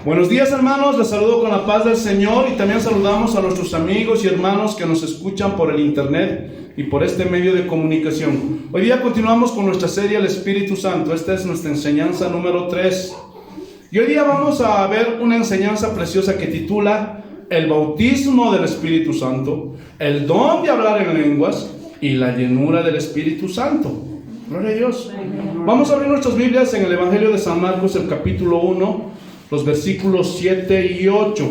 Buenos días, hermanos, les saludo con la paz del Señor y también saludamos a nuestros amigos y hermanos que nos escuchan por el internet y por este medio de comunicación. Hoy día continuamos con nuestra serie El Espíritu Santo. Esta es nuestra enseñanza número 3 y hoy día vamos a ver una enseñanza preciosa que titula El bautismo del Espíritu Santo, el don de hablar en lenguas y la llenura del Espíritu Santo. Gloria a Dios. Vamos a abrir nuestras Biblias en el Evangelio de San Marcos, el capítulo 1, los versículos 7 y 8.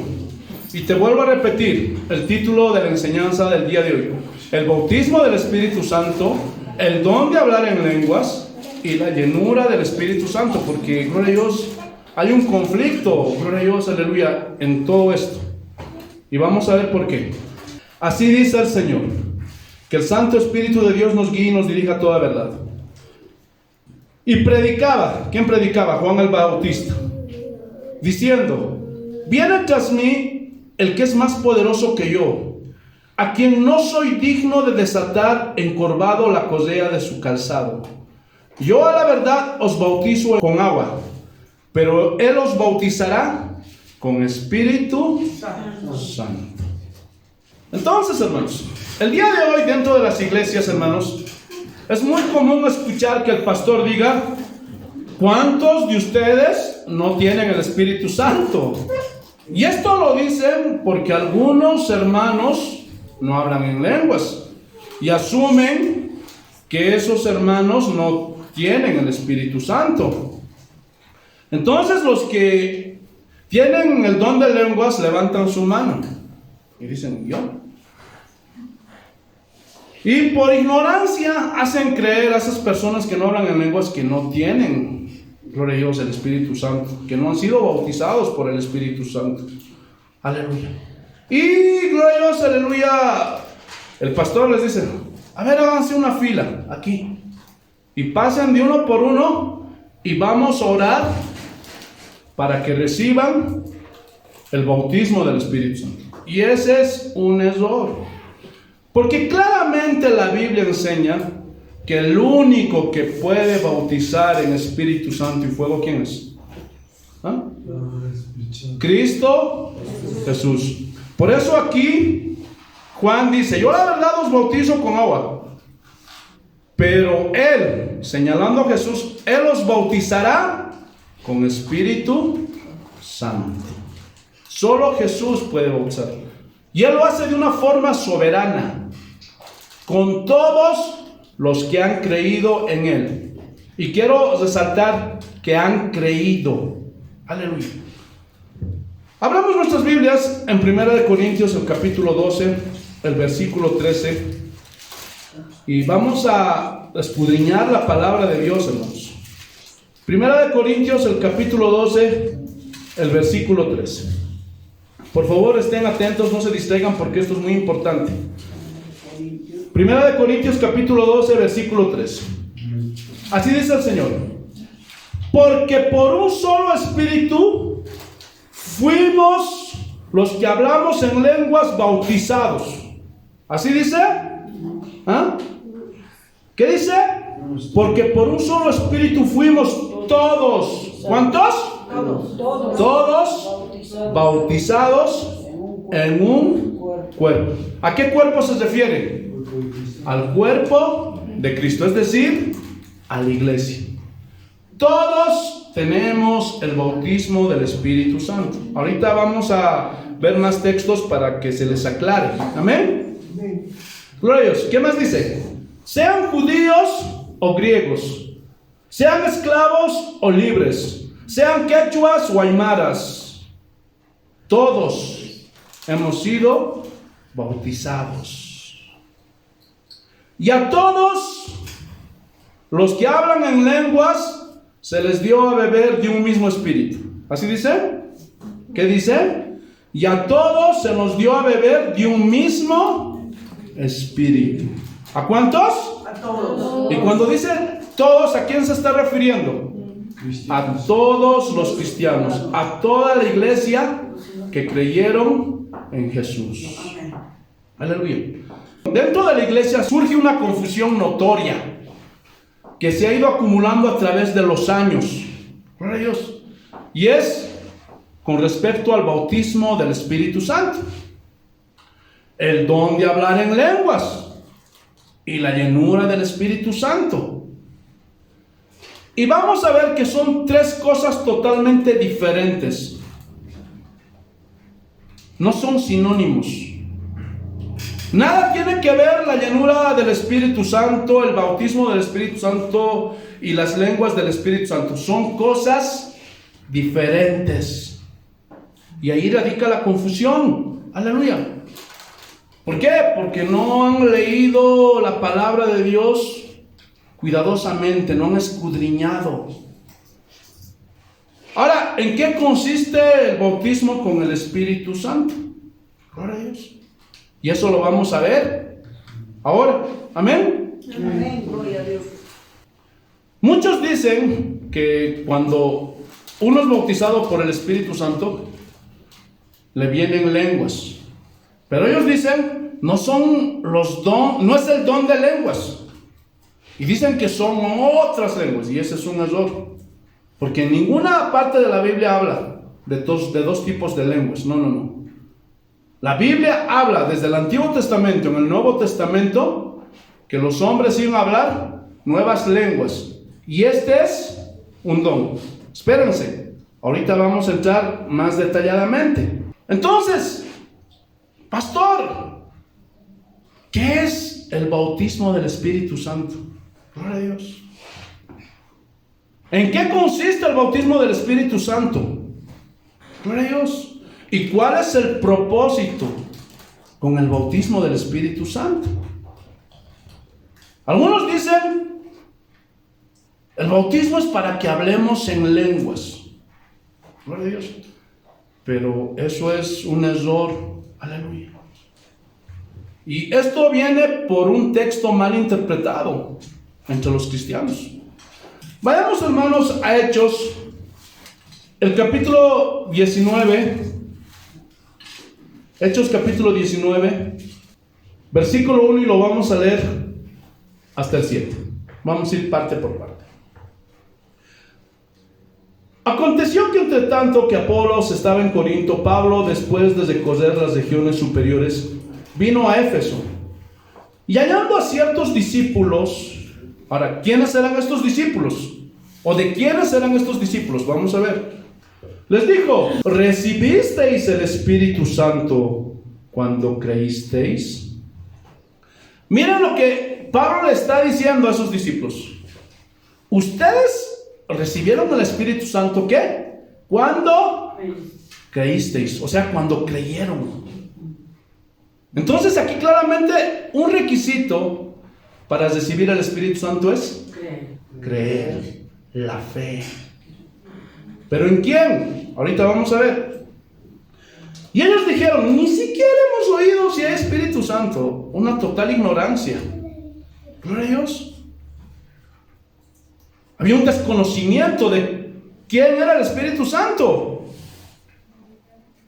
Y te vuelvo a repetir el título de la enseñanza del día de hoy: el bautismo del Espíritu Santo, el don de hablar en lenguas y la llenura del Espíritu Santo. Porque, gloria a Dios, hay un conflicto, gloria a Dios, aleluya, en todo esto. Y vamos a ver por qué. Así dice el Señor: que el Santo Espíritu de Dios nos guíe y nos dirija a toda verdad. Y predicaba, ¿quién predicaba? Juan el Bautista, diciendo: viene tras mí el que es más poderoso que yo, a quien no soy digno de desatar encorvado la correa de su calzado. Yo a la verdad os bautizo con agua, pero él os bautizará con Espíritu Santo. Entonces, hermanos, el día de hoy dentro de las iglesias, hermanos, es muy común escuchar que el pastor diga: ¿cuántos de ustedes no tienen el Espíritu Santo? Y esto lo dicen porque algunos hermanos no hablan en lenguas y asumen que esos hermanos no tienen el Espíritu Santo. Entonces los que tienen el don de lenguas levantan su mano y dicen: yo. Y por ignorancia hacen creer a esas personas que no hablan en lenguas que no tienen, gloria a Dios, el Espíritu Santo, que no han sido bautizados por el Espíritu Santo. Aleluya. Y gloria a Dios, aleluya, el pastor les dice: a ver, háganse una fila aquí y pasen de uno por uno y vamos a orar para que reciban el bautismo del Espíritu Santo. Y ese es un error, porque claramente la Biblia enseña que el único que puede bautizar en Espíritu Santo y fuego, ¿quién es? ¿Ah? Cristo Jesús. Por eso aquí Juan dice: yo la verdad os bautizo con agua, pero él, señalando a Jesús, él os bautizará con Espíritu Santo. Solo Jesús puede bautizar, y él lo hace de una forma soberana con todos los que han creído en él. Y quiero resaltar que han creído. Aleluya. Abramos nuestras Biblias en 1 Corintios, el capítulo 12, el versículo 13. Y vamos a escudriñar la palabra de Dios, hermanos. 1 Corintios, el capítulo 12, el versículo 13. Por favor, estén atentos, no se distraigan porque esto es muy importante. 1 Corintios capítulo 12, versículo 3. Así dice el Señor: porque por un solo espíritu fuimos los que hablamos en lenguas bautizados. ¿Así dice? ¿Ah? ¿Qué dice? Porque por un solo espíritu fuimos todos. ¿Cuántos? Todos bautizados en un cuerpo. ¿A qué cuerpo se refiere? Al cuerpo de Cristo, es decir, a la iglesia. Todos tenemos el bautismo del Espíritu Santo. Ahorita vamos a ver más textos para que se les aclare. Amén. Gloria a Dios. ¿Qué más dice? Sean judíos o griegos, sean esclavos o libres, sean quechuas o aymaras, todos hemos sido bautizados. Y a todos los que hablan en lenguas se les dio a beber de un mismo espíritu. ¿Así dice? ¿Qué dice? Y a todos se nos dio a beber de un mismo espíritu. ¿A cuántos? A todos. Y cuando dice todos, ¿a quién se está refiriendo? A todos los cristianos, a toda la iglesia que creyeron en Jesús. Aleluya. Dentro de la iglesia surge una confusión notoria que se ha ido acumulando a través de los años. Gloria a Dios. Y es con respecto al bautismo del Espíritu Santo. El don de hablar en lenguas y la llenura del Espíritu Santo. Y vamos a ver que son tres cosas totalmente diferentes. No son sinónimos. Nada tiene que ver la llenura del Espíritu Santo, el bautismo del Espíritu Santo y las lenguas del Espíritu Santo. Son cosas diferentes. Y ahí radica la confusión. Aleluya. ¿Por qué? Porque no han leído la palabra de Dios cuidadosamente, no han escudriñado. Ahora, ¿en qué consiste el bautismo con el Espíritu Santo? Gloria a Dios. Y eso lo vamos a ver ahora. Amén. Amén. Gloria a Dios. Muchos dicen que cuando uno es bautizado por el Espíritu Santo, le vienen lenguas. Pero ellos dicen, no es el don de lenguas. Y dicen que son otras lenguas. Y ese es un error. Porque en ninguna parte de la Biblia habla de dos tipos de lenguas. No. La Biblia habla desde el Antiguo Testamento, en el Nuevo Testamento, que los hombres iban a hablar nuevas lenguas. Y este es un don. Espérense. Ahorita vamos a entrar más detalladamente. Entonces, pastor, ¿qué es el bautismo del Espíritu Santo? Gloria a Dios. ¿En qué consiste el bautismo del Espíritu Santo? Gloria a Dios. ¿Y cuál es el propósito con el bautismo del Espíritu Santo? Algunos dicen, el bautismo es para que hablemos en lenguas. Gloria a Dios. Pero eso es un error. Aleluya. Y esto viene por un texto mal interpretado entre los cristianos. Vayamos, hermanos, a Hechos, el capítulo 19. Hechos capítulo 19, versículo 1, y lo vamos a leer hasta el 7. Vamos a ir parte por parte. Aconteció que entre tanto que Apolos estaba en Corinto, Pablo, después de recorrer las regiones superiores, vino a Éfeso. Y hallando a ciertos discípulos. Ahora, ¿quiénes eran estos discípulos? ¿O de quiénes eran estos discípulos? Vamos a ver. Les dijo, ¿recibisteis el Espíritu Santo cuando creísteis? Miren lo que Pablo le está diciendo a sus discípulos. ¿Ustedes recibieron el Espíritu Santo qué? ¿Cuándo creísteis? O sea, cuando creyeron. Entonces aquí claramente un requisito para recibir el Espíritu Santo es creer, la fe. ¿Pero en quién? Ahorita vamos a ver. Y ellos dijeron, ni siquiera hemos oído si hay Espíritu Santo. Una total ignorancia. Gloria a Dios. Había un desconocimiento de quién era el Espíritu Santo.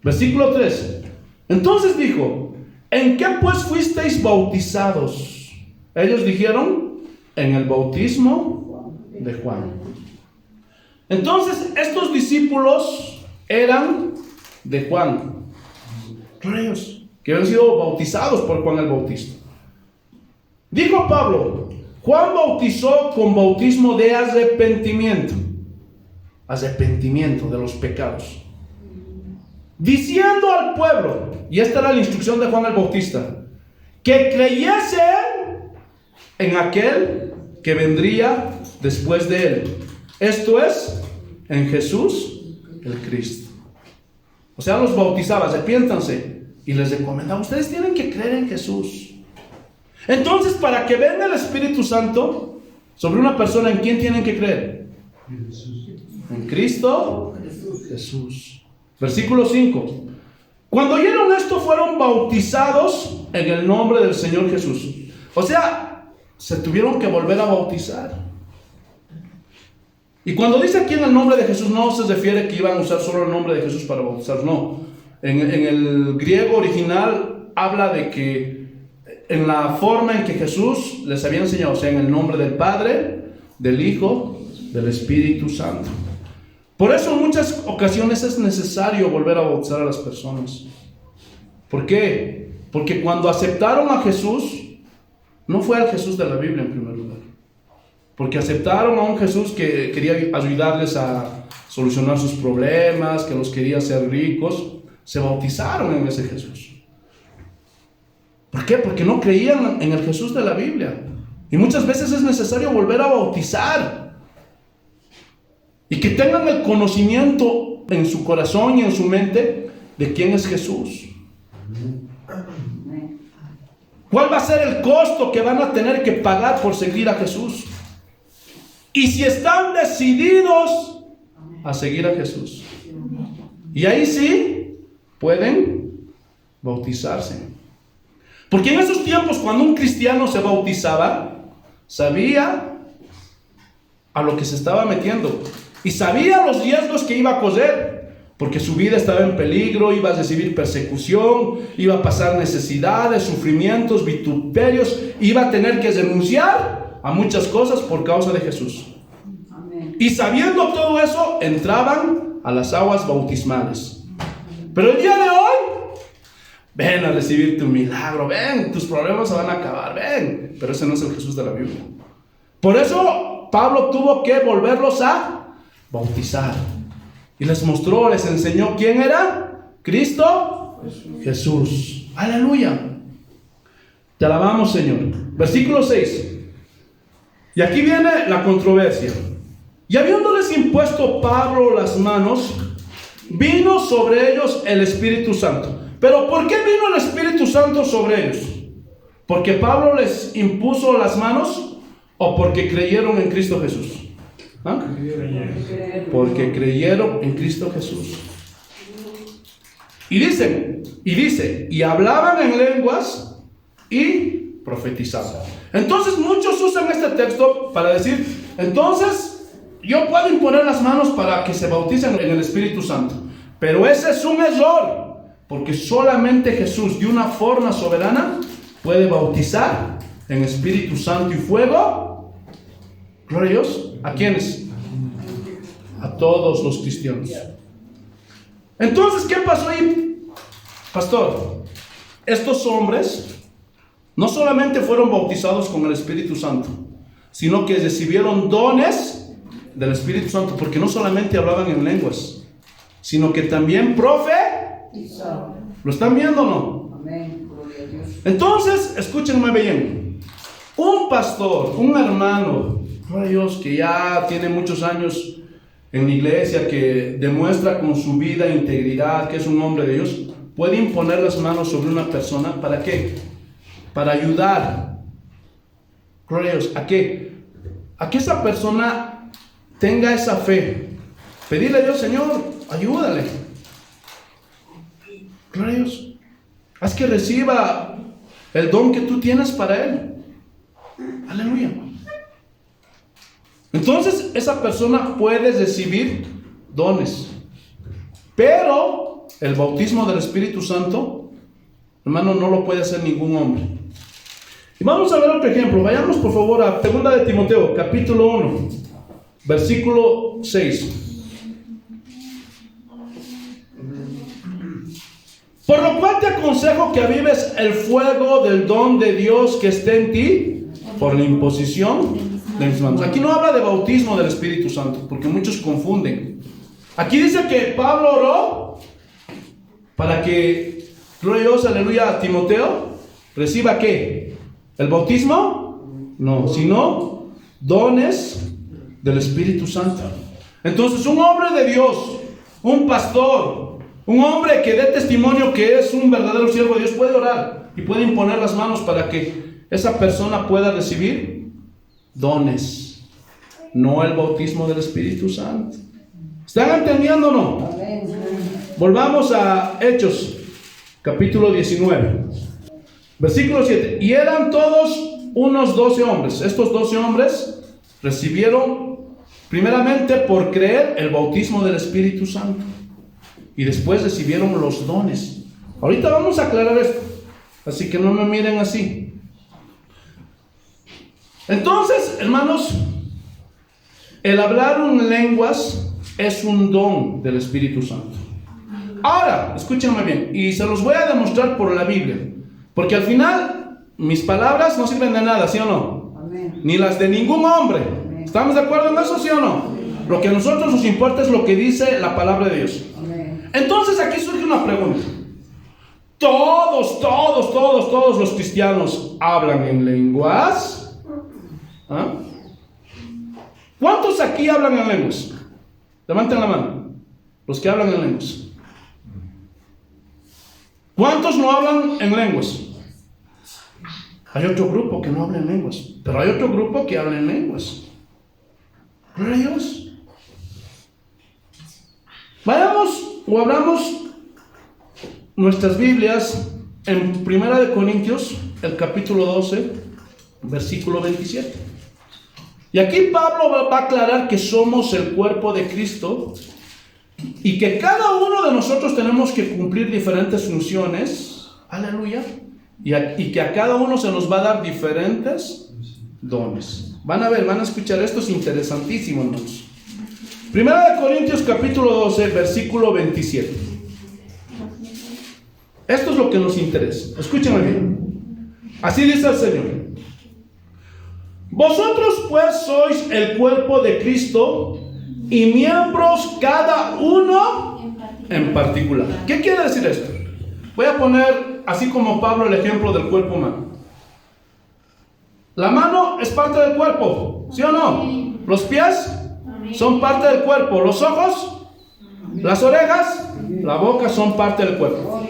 Versículo 3. Entonces dijo, ¿en qué pues fuisteis bautizados? Ellos dijeron, en el bautismo de Juan. Entonces, estos discípulos eran de Juan. Gloria a Dios, que habían sido bautizados por Juan el Bautista. Dijo Pablo, Juan bautizó con bautismo de arrepentimiento. Arrepentimiento de los pecados. Diciendo al pueblo, y esta era la instrucción de Juan el Bautista, que creyesen en aquel que vendría después de él. Esto es, en Jesús el Cristo. O sea, los bautizaba, arrepiéntanse, y les recomendaba, ustedes tienen que creer en Jesús. Entonces, para que venga el Espíritu Santo sobre una persona, ¿en quién tienen que creer? En Cristo Jesús. Versículo 5. Cuando oyeron esto, fueron bautizados en el nombre del Señor Jesús. O sea, se tuvieron que volver a bautizar. Y cuando dice aquí en el nombre de Jesús, no se refiere que iban a usar solo el nombre de Jesús para bautizar, no. En el griego original habla de que en la forma en que Jesús les había enseñado, o sea, en el nombre del Padre, del Hijo, del Espíritu Santo. Por eso en muchas ocasiones es necesario volver a bautizar a las personas. ¿Por qué? Porque cuando aceptaron a Jesús, no fue al Jesús de la Biblia en primer lugar. Porque aceptaron a un Jesús que quería ayudarles a solucionar sus problemas, que los quería hacer ricos. Se bautizaron en ese Jesús. ¿Por qué? Porque no creían en el Jesús de la Biblia. Y muchas veces es necesario volver a bautizar. Y que tengan el conocimiento en su corazón y en su mente de quién es Jesús. ¿Cuál va a ser el costo que van a tener que pagar por seguir a Jesús? Y si están decididos a seguir a Jesús. Y ahí sí pueden bautizarse. Porque en esos tiempos, cuando un cristiano se bautizaba, sabía a lo que se estaba metiendo. Y sabía los riesgos que iba a correr. Porque su vida estaba en peligro, iba a recibir persecución, iba a pasar necesidades, sufrimientos, vituperios, iba a tener que renunciar a muchas cosas por causa de Jesús. Amén. Y sabiendo todo eso, entraban a las aguas bautismales. Pero el día de hoy, ven a recibir tu milagro, ven, tus problemas se van a acabar, ven. Pero ese no es el Jesús de la Biblia. Por eso Pablo tuvo que volverlos a bautizar. Y les mostró, les enseñó quién era Cristo Jesús. Aleluya. Te alabamos, Señor. Versículo 6. Y aquí viene la controversia. Y habiéndoles impuesto Pablo las manos, vino sobre ellos el Espíritu Santo. Pero ¿por qué vino el Espíritu Santo sobre ellos? ¿Porque Pablo les impuso las manos o porque creyeron en Cristo Jesús? ¿Ah? Porque creyeron en Cristo Jesús. Y dice, y hablaban en lenguas y profetizaban. Entonces muchos usan este texto para decir, entonces yo puedo imponer las manos para que se bauticen en el Espíritu Santo. Pero ese es un error, porque solamente Jesús de una forma soberana puede bautizar en Espíritu Santo y fuego. Gloria a Dios. ¿A quiénes? A todos los cristianos. Entonces, ¿qué pasó ahí, pastor? Estos hombres no solamente fueron bautizados con el Espíritu Santo, sino que recibieron dones del Espíritu Santo, porque no solamente hablaban en lenguas, sino que también profetizaban. ¿Lo están viendo o no? Amén. Entonces, escúchenme bien. Un pastor, un hermano, gloria a Dios, que ya tiene muchos años en la iglesia, que demuestra con su vida integridad que es un hombre de Dios, puede imponer las manos sobre una persona. ¿Para qué? Para ayudar. Gloria a Dios. ¿A qué? A que esa persona tenga esa fe. Pedirle a Dios, Señor, ayúdale. Gloria a Dios. Haz que reciba el don que tú tienes para él. Aleluya. Entonces esa persona puede recibir dones, pero el bautismo del Espíritu Santo, hermano, no lo puede hacer ningún hombre. Y vamos a ver otro ejemplo. Vayamos por favor a 2 de Timoteo, capítulo 1, versículo 6. Por lo cual te aconsejo que avives el fuego del don de Dios que esté en ti por la imposición de mis manos. Aquí no habla de bautismo del Espíritu Santo, porque muchos confunden. Aquí dice que Pablo oró para que, gloria a Dios, aleluya, a Timoteo reciba ¿qué? ¿El bautismo? No, sino dones del Espíritu Santo. Entonces un hombre de Dios, un pastor, un hombre que dé testimonio que es un verdadero siervo de Dios, puede orar y puede imponer las manos para que esa persona pueda recibir dones, no el bautismo del Espíritu Santo. ¿Están entendiendo o no? Volvamos a Hechos, capítulo 19, versículo 7. Y eran todos unos 12 hombres. Estos 12 hombres recibieron primeramente por creer el bautismo del Espíritu Santo y después recibieron los dones. Ahorita vamos a aclarar esto, así que no me miren así. Entonces, hermanos, el hablar en lenguas es un don del Espíritu Santo. Ahora, escúchenme bien, y se los voy a demostrar por la Biblia, porque al final mis palabras no sirven de nada, ¿sí o no? Amén. Ni las de ningún hombre. Amén. ¿Estamos de acuerdo en eso, sí o no? Lo que a nosotros nos importa es lo que dice la palabra de Dios. Amén. Entonces aquí surge una pregunta. Todos los cristianos hablan en lenguas. ¿Ah? ¿Cuántos aquí hablan en lenguas? Levanten la mano. Los que hablan en lenguas. ¿Cuántos no hablan en lenguas? Hay otro grupo que no habla en lenguas, pero hay otro grupo que habla en lenguas. Gloria a Dios. Vayamos o abramos nuestras Biblias en 1 Corintios, el capítulo 12, versículo 27. Y aquí Pablo va a aclarar que somos el cuerpo de Cristo y que cada uno de nosotros tenemos que cumplir diferentes funciones. Aleluya. Y que a cada uno se nos va a dar diferentes dones. Van a ver, van a escuchar, esto es interesantísimo, hermanos. 1 Corintios capítulo 12, versículo 27. Esto es lo que nos interesa. Escúchenme bien. Así dice el Señor. Vosotros pues sois el cuerpo de Cristo y miembros cada uno en particular. ¿Qué quiere decir esto? Voy a poner así como Pablo el ejemplo del cuerpo humano. La mano es parte del cuerpo, ¿sí o no? Los pies son parte del cuerpo. Los ojos, las orejas, la boca son parte del cuerpo.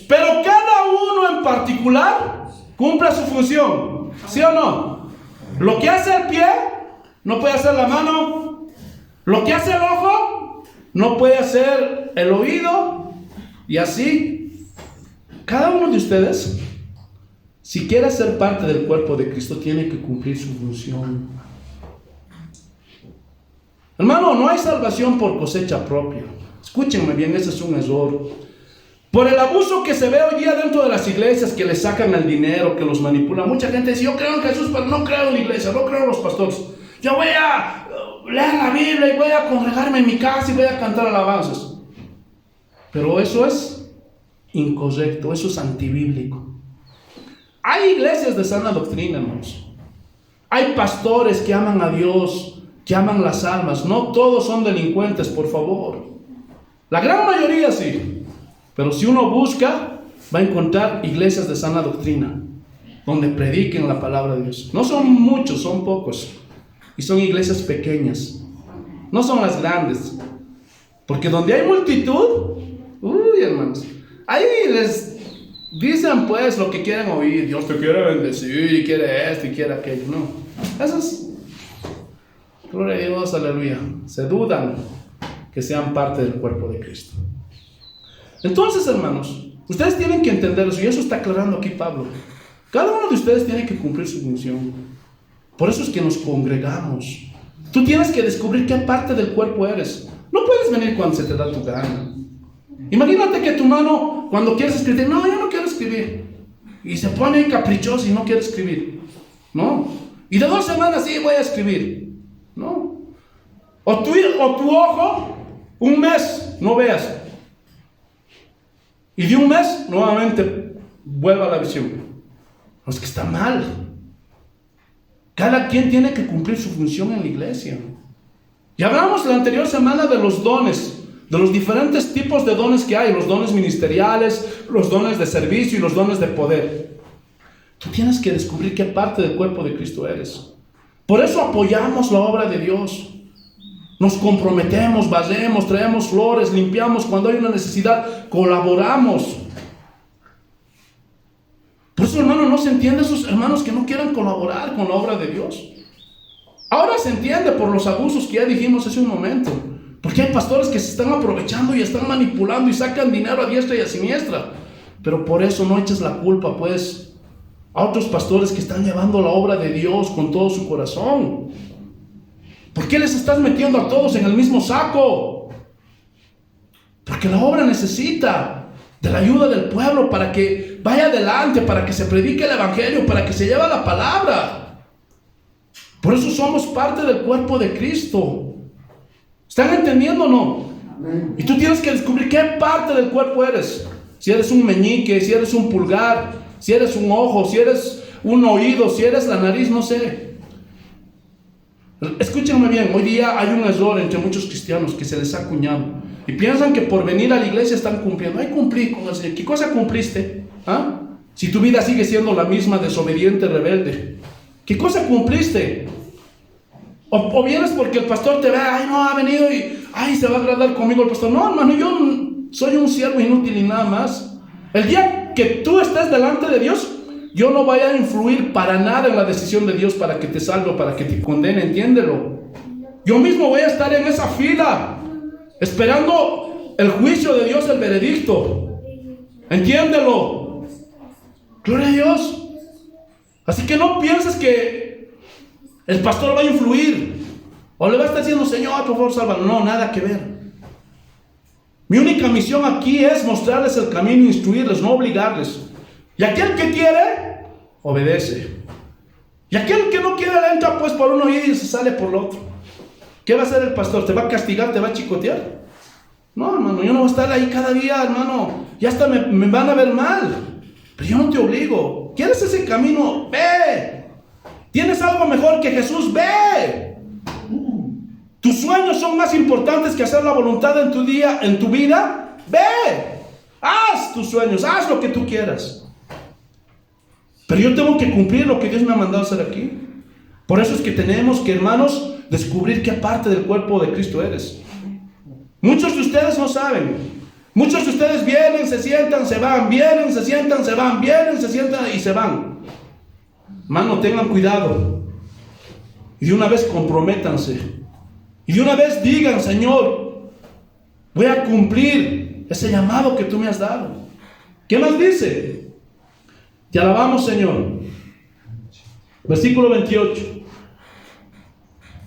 Pero cada uno en particular cumple su función, ¿sí o no? Lo que hace el pie no puede hacer la mano. Lo que hace el ojo no puede hacer el oído. Y así, cada uno de ustedes, si quiere ser parte del cuerpo de Cristo, tiene que cumplir su función. Hermano, no hay salvación por cosecha propia. Escúchenme bien, ese es un error. Por el abuso que se ve hoy día dentro de las iglesias, que les sacan el dinero, que los manipulan. Mucha gente dice, yo creo en Jesús, pero no creo en la iglesia, no creo en los pastores. Yo voy a leer la Biblia y voy a congregarme en mi casa y voy a cantar alabanzas. Pero eso es incorrecto, eso es antibíblico. Hay iglesias de sana doctrina, hermanos. Hay pastores que aman a Dios, que aman las almas. No todos son delincuentes, por favor. La gran mayoría sí. Pero si uno busca, va a encontrar iglesias de sana doctrina, donde prediquen la palabra de Dios. No son muchos, son pocos. Y son iglesias pequeñas. No son las grandes. Porque donde hay multitud, hermanos, ahí les dicen pues lo que quieren oír. Dios te quiere bendecir y quiere esto y quiere aquello. No, eso es, gloria a Dios, aleluya. Se dudan que sean parte del cuerpo de Cristo. Entonces, hermanos, ustedes tienen que entender eso, y eso está aclarando aquí Pablo. Cada uno de ustedes tiene que cumplir su función. Por eso es que nos congregamos. Tú tienes que descubrir qué parte del cuerpo eres. No puedes venir cuando se te da tu gana. Imagínate que tu mano, cuando quieres escribir, no, yo no quiero escribir. Y se pone caprichoso y no quiere escribir. No. Y de 2 semanas sí voy a escribir. No. O tu ojo, un mes, no veas. Y de un mes, nuevamente, vuelva a la visión. No, es que está mal. Cada quien tiene que cumplir su función en la iglesia. Y hablamos la anterior semana de los dones, de los diferentes tipos de dones que hay, los dones ministeriales, los dones de servicio y los dones de poder. Tú tienes que descubrir qué parte del cuerpo de Cristo eres. Por eso apoyamos la obra de Dios. Nos comprometemos, barremos, traemos flores, limpiamos cuando hay una necesidad, colaboramos. Por eso, hermano, no se entiende esos hermanos que no quieran colaborar con la obra de Dios. Ahora se entiende por los abusos que ya dijimos hace un momento. Porque hay pastores que se están aprovechando y están manipulando y sacan dinero a diestra y a siniestra. Pero por eso no eches la culpa, pues, a otros pastores que están llevando la obra de Dios con todo su corazón. ¿Por qué les estás metiendo a todos en el mismo saco? Porque la obra necesita de la ayuda del pueblo para que vaya adelante, para que se predique el evangelio, para que se lleve la palabra. Por eso somos parte del cuerpo de Cristo. ¿Están entendiendo o no? Y tú tienes que descubrir qué parte del cuerpo eres. Si eres un meñique, si eres un pulgar, si eres un ojo, si eres un oído, si eres la nariz, no sé. Escúchenme bien, hoy día hay un error entre muchos cristianos que se les ha acuñado y piensan que por venir a la iglesia están cumpliendo. Ay, cumplí con el Señor. ¿Qué cosa cumpliste? ¿Ah? Si tu vida sigue siendo la misma, desobediente, rebelde, ¿qué cosa cumpliste? O vienes porque el pastor te ve, ay, no, ha venido y ay, se va a agradar conmigo el pastor. No, hermano, yo soy un siervo inútil y nada más. El día que tú estés delante de Dios, yo no voy a influir para nada en la decisión de Dios para que te salve o para que te condene, entiéndelo. Yo mismo voy a estar en esa fila, esperando el juicio de Dios, el veredicto. Entiéndelo. Gloria a Dios. Así que no pienses que el pastor va a influir o le va a estar diciendo, Señor, por favor, sálvalo. No, nada que ver. Mi única misión aquí es mostrarles el camino, instruirles, no obligarles. Y aquel que quiere, obedece. Y aquel que no quiere, le entra pues por un oído y se sale por el otro. ¿Qué va a hacer el pastor? ¿Te va a castigar? ¿Te va a chicotear? No, hermano, yo no voy a estar ahí cada día, hermano. Ya hasta me van a ver mal. Pero yo no te obligo. ¿Quieres ese camino? Ve. ¿Tienes algo mejor que Jesús? Ve. ¿Tus sueños son más importantes que hacer la voluntad en tu día, en tu vida? Ve. Haz tus sueños, haz lo que tú quieras. Pero yo tengo que cumplir lo que Dios me ha mandado hacer aquí. Por eso es que tenemos que, hermanos, descubrir qué parte del cuerpo de Cristo eres. Muchos de ustedes no saben. Muchos de ustedes vienen, se sientan, se van, vienen, se sientan, se van, vienen, se sientan y se van. Hermano, tengan cuidado. Y de una vez comprométanse. Y de una vez digan, Señor, voy a cumplir ese llamado que tú me has dado. ¿Qué más dice? Te alabamos, Señor. Versículo 28.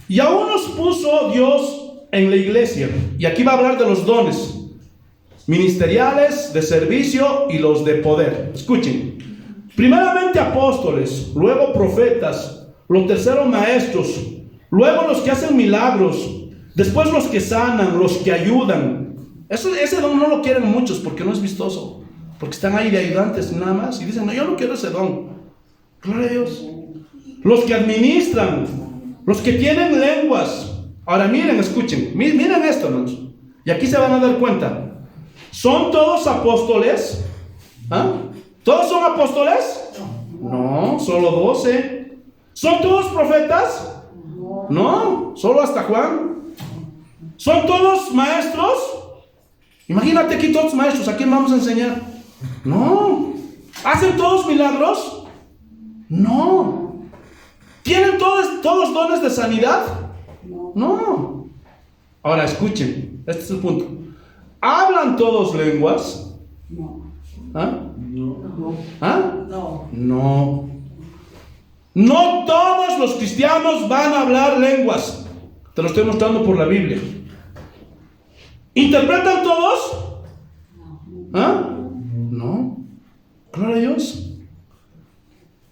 Y aún nos puso Dios en la iglesia. Y aquí va a hablar de los dones ministeriales, de servicio y los de poder. Escuchen. Primeramente apóstoles, luego profetas, los terceros maestros, luego los que hacen milagros, después los que sanan, los que ayudan. Ese don no lo quieren muchos porque no es vistoso, porque están ahí de ayudantes nada más y dicen, no, yo no quiero ese don. Gloria a Dios. Los que administran, los que tienen lenguas. Ahora miren, escuchen, miren esto, hermanos, y aquí se van a dar cuenta. ¿Son todos apóstoles? ¿Ah? ¿Todos son apóstoles? No, solo 12. ¿Son todos profetas? No, solo hasta Juan. ¿Son todos maestros? Imagínate aquí todos maestros, ¿a quién vamos a enseñar? No. ¿Hacen todos milagros? No. ¿Tienen todos dones de sanidad? No. Ahora escuchen, este es el punto. ¿Hablan todos lenguas? ¿Ah? ¿Ah? No. No todos los cristianos van a hablar lenguas. Te lo estoy mostrando por la Biblia. ¿Interpretan todos? ¿Ah? No. Gloria a Dios.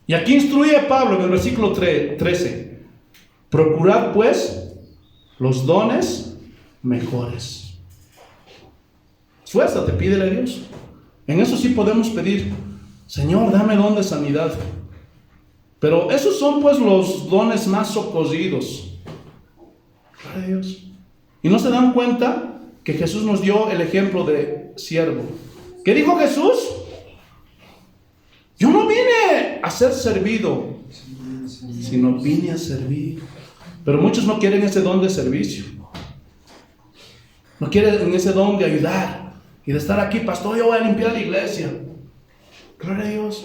Y aquí instruye Pablo en el versículo 13. Procurad pues los dones mejores. Esfuérzate, pídele a Dios. En eso sí podemos pedir, Señor, dame don de sanidad. Pero esos son pues los dones más socorridos. Gloria a Dios. Y no se dan cuenta que Jesús nos dio el ejemplo de siervo. ¿Qué dijo Jesús? Yo no vine a ser servido, sino vine a servir. Pero muchos no quieren ese don de servicio. No quieren ese don de ayudar. Y de estar aquí, pastor, yo voy a limpiar la iglesia. Gloria a Dios.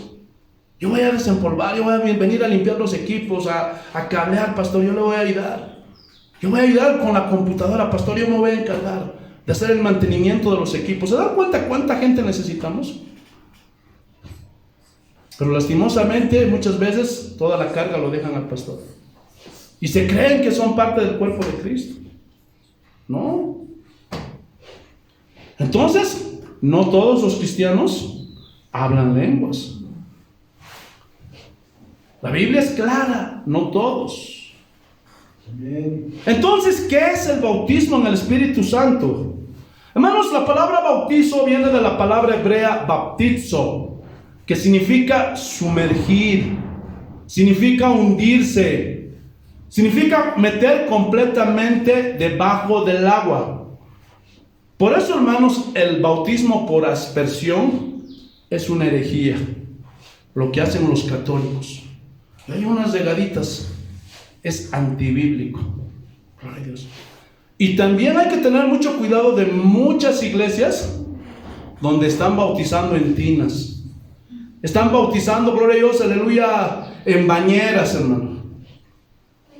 Yo voy a desempolvar, yo voy a venir a limpiar los equipos, a cablear, pastor, yo le voy a ayudar. Yo voy a ayudar con la computadora, pastor, yo me voy a encargar de hacer el mantenimiento de los equipos. ¿Se dan cuenta cuánta gente necesitamos? Pero lastimosamente, muchas veces, toda la carga lo dejan al pastor. Y se creen que son parte del cuerpo de Cristo. No. Entonces, no todos los cristianos hablan lenguas. La Biblia es clara, no todos. Entonces, ¿qué es el bautismo en el Espíritu Santo? Hermanos, la palabra bautizo viene de la palabra hebrea baptizo, que significa sumergir, significa hundirse, significa meter completamente debajo del agua. Por eso, hermanos, el bautismo por aspersión es una herejía, lo que hacen los católicos. Hay unas regaditas, es antibíblico. Gloria a Dios. Y también hay que tener mucho cuidado de muchas iglesias donde están bautizando en tinas. Están bautizando, gloria a Dios, aleluya, en bañeras, hermano.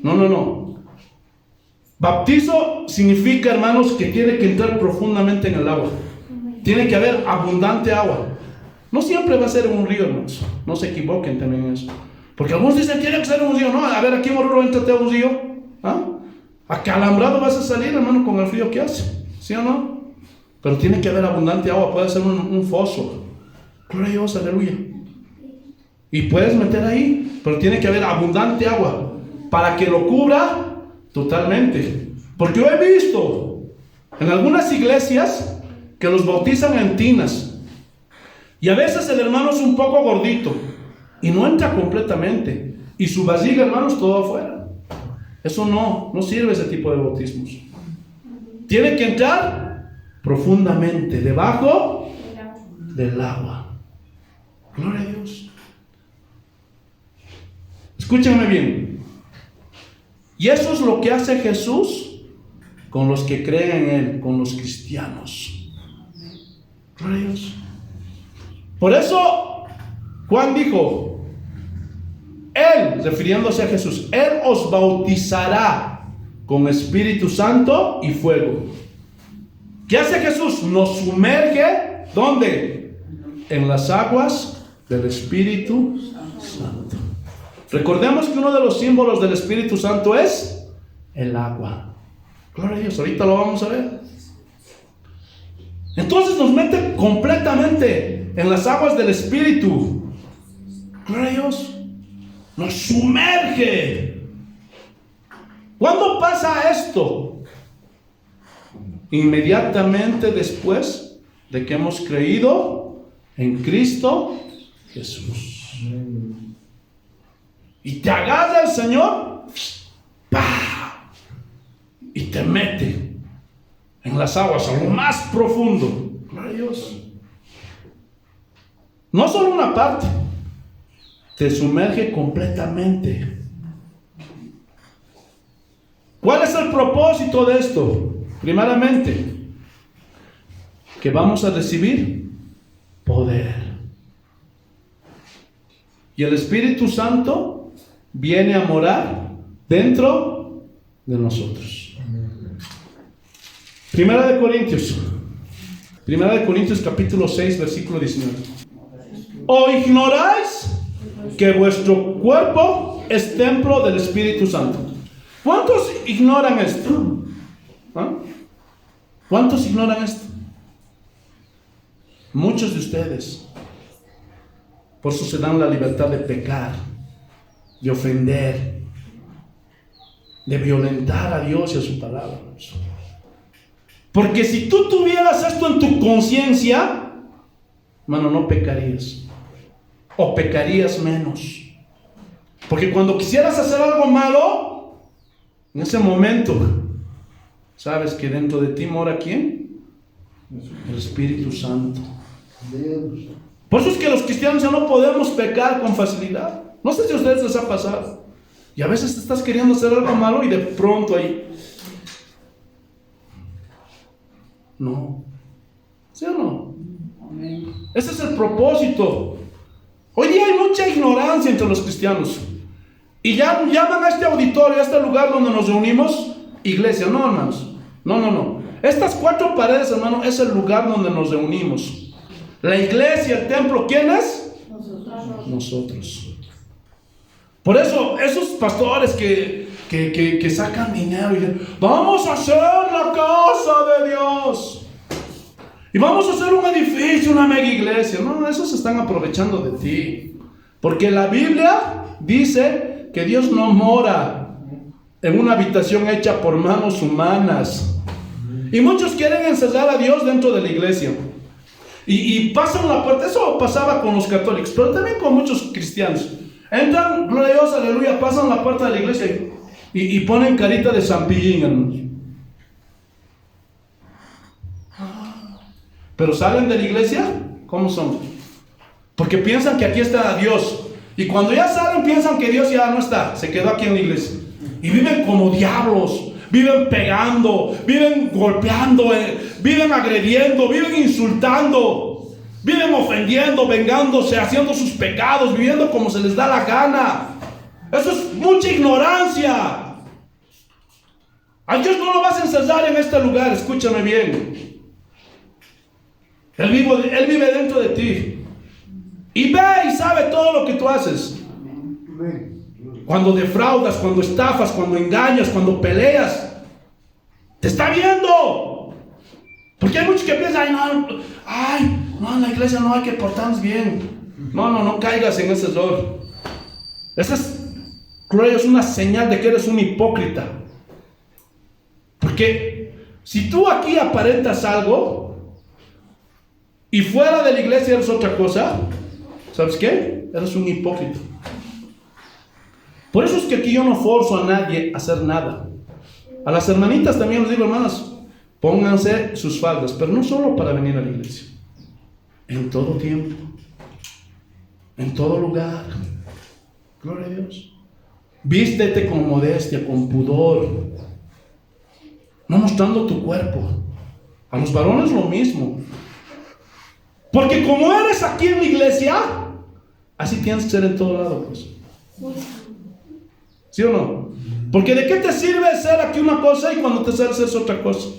No. Bautizo significa, hermanos, que tiene que entrar profundamente en el agua. Tiene que haber abundante agua. No siempre va a ser en un río, hermanos. No se equivoquen también en eso. Porque algunos dicen, tiene que ser en un río. No, a ver, aquí Moruro, éntrate a un río. Acalambrado vas a salir, hermano, con el frío que hace. ¿Sí o no? Pero tiene que haber abundante agua. Puede ser un foso. Gloria a Dios, aleluya. Y puedes meter ahí, pero tiene que haber abundante agua para que lo cubra totalmente. Porque yo he visto en algunas iglesias que los bautizan en tinas. Y a veces el hermano es un poco gordito y no entra completamente. Y su vasija, hermanos, todo afuera. Eso no sirve ese tipo de bautismos. Tiene que entrar profundamente debajo del agua. Gloria a Dios. Escúchenme bien. Y eso es lo que hace Jesús con los que creen en Él, con los cristianos. Gloria a Dios. Por eso Juan dijo, Él, refiriéndose a Jesús, Él os bautizará con Espíritu Santo y fuego. ¿Qué hace Jesús? Nos sumerge, ¿dónde? En las aguas del Espíritu Santo. Recordemos que uno de los símbolos del Espíritu Santo es el agua. Gloria a Dios, ahorita lo vamos a ver. Entonces nos mete completamente en las aguas del Espíritu. Gloria a Dios. Nos sumerge. ¿Cuándo pasa esto? Inmediatamente después de que hemos creído en Cristo Jesús. Y te agarra el Señor, ¡pah! Y te mete en las aguas, a lo más profundo. Gloria a Dios. No solo una parte, te sumerge completamente. ¿Cuál es el propósito de esto? Primeramente, que vamos a recibir poder. Y el Espíritu Santo viene a morar dentro de nosotros. Primera de Corintios capítulo 6, versículo 19. ¿O ignoráis que vuestro cuerpo es templo del Espíritu Santo? ¿Cuántos ignoran esto? ¿Cuántos ignoran esto? Muchos de ustedes. Por eso se dan la libertad de pecar, de ofender, de violentar a Dios y a su palabra. Porque si tú tuvieras esto en tu conciencia, hermano, no pecarías. O pecarías menos. Porque cuando quisieras hacer algo malo, en ese momento, sabes que dentro de ti mora ¿quién? El Espíritu Santo. Por eso es que los cristianos ya no podemos pecar con facilidad. No sé si a ustedes les ha pasado. Y a veces te estás queriendo hacer algo malo y de pronto ahí. No. ¿Sí o no? Ese es el propósito. Hoy día hay mucha ignorancia entre los cristianos. Y ya llaman a este auditorio, a este lugar donde nos reunimos, iglesia. No, hermanos. No. Estas 4 paredes, hermano, es el lugar donde nos reunimos. La iglesia, el templo, ¿quién es? Nosotros. Por eso, esos pastores que sacan dinero y dicen, vamos a hacer la casa de Dios. Y vamos a hacer un edificio, una mega iglesia. No, esos se están aprovechando de ti. Porque la Biblia dice que Dios no mora en una habitación hecha por manos humanas. Y muchos quieren encerrar a Dios dentro de la iglesia. Y pasan la puerta. Eso pasaba con los católicos, pero también con muchos cristianos. Entran, gloria a Dios, aleluya, pasan la puerta de la iglesia y ponen carita de zampillín, hermanos. Pero salen de la iglesia, ¿cómo son? Porque piensan que aquí está Dios. Y cuando ya salen, piensan que Dios ya no está, se quedó aquí en la iglesia. Y viven como diablos, viven pegando, viven golpeando, viven agrediendo, viven insultando, viven ofendiendo, vengándose, haciendo sus pecados, viviendo como se les da la gana. Eso es mucha ignorancia. A Dios no lo vas a encerrar en este lugar, escúchame bien. Él vive dentro de ti. Y ve y sabe todo lo que tú haces. Cuando defraudas, cuando estafas, cuando engañas, cuando peleas, te está viendo. Porque hay muchos que piensan, no, en la iglesia no hay que portarnos bien. No caigas en ese error. Esa es una señal de que eres un hipócrita. Porque si tú aquí aparentas algo y fuera de la iglesia eres otra cosa, ¿sabes qué? Eres un hipócrita. Por eso es que aquí yo no forzo a nadie a hacer nada. A las hermanitas también les digo, hermanas, pónganse sus faldas, pero no solo para venir a la iglesia. En todo tiempo, en todo lugar. Gloria a Dios. Vístete con modestia, con pudor, no mostrando tu cuerpo. A los varones lo mismo. Porque como eres aquí en la iglesia, así tienes que ser en todo lado, pues. ¿Sí o no? Porque ¿de qué te sirve ser aquí una cosa y cuando te sales es otra cosa?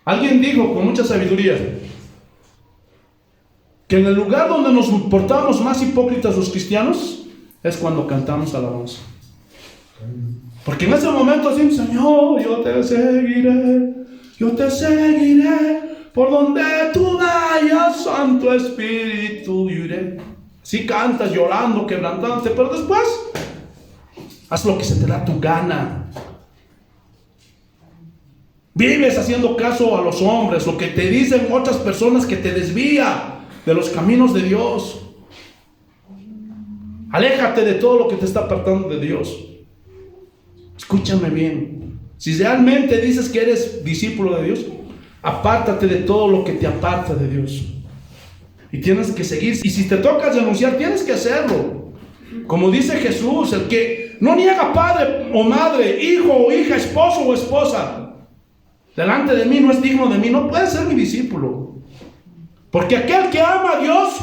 Alguien dijo con mucha sabiduría que en el lugar donde nos portamos más hipócritas los cristianos es cuando cantamos alabanza. Porque en ese momento así, Señor, yo te seguiré, por donde tú vayas, Santo Espíritu, yo iré. Si cantas llorando, quebrantándote, pero después haz lo que se te da tu gana. Vives haciendo caso a los hombres, lo que te dicen otras personas que te desvía de los caminos de Dios. Aléjate de todo lo que te está apartando de Dios. Escúchame bien. Si realmente dices que eres discípulo de Dios, apártate de todo lo que te aparta de Dios. Y tienes que seguir. Y si te toca renunciar, tienes que hacerlo. Como dice Jesús, el que no niega padre o madre, hijo o hija, esposo o esposa, delante de mí no es digno de mí, no puede ser mi discípulo. Porque aquel que ama a Dios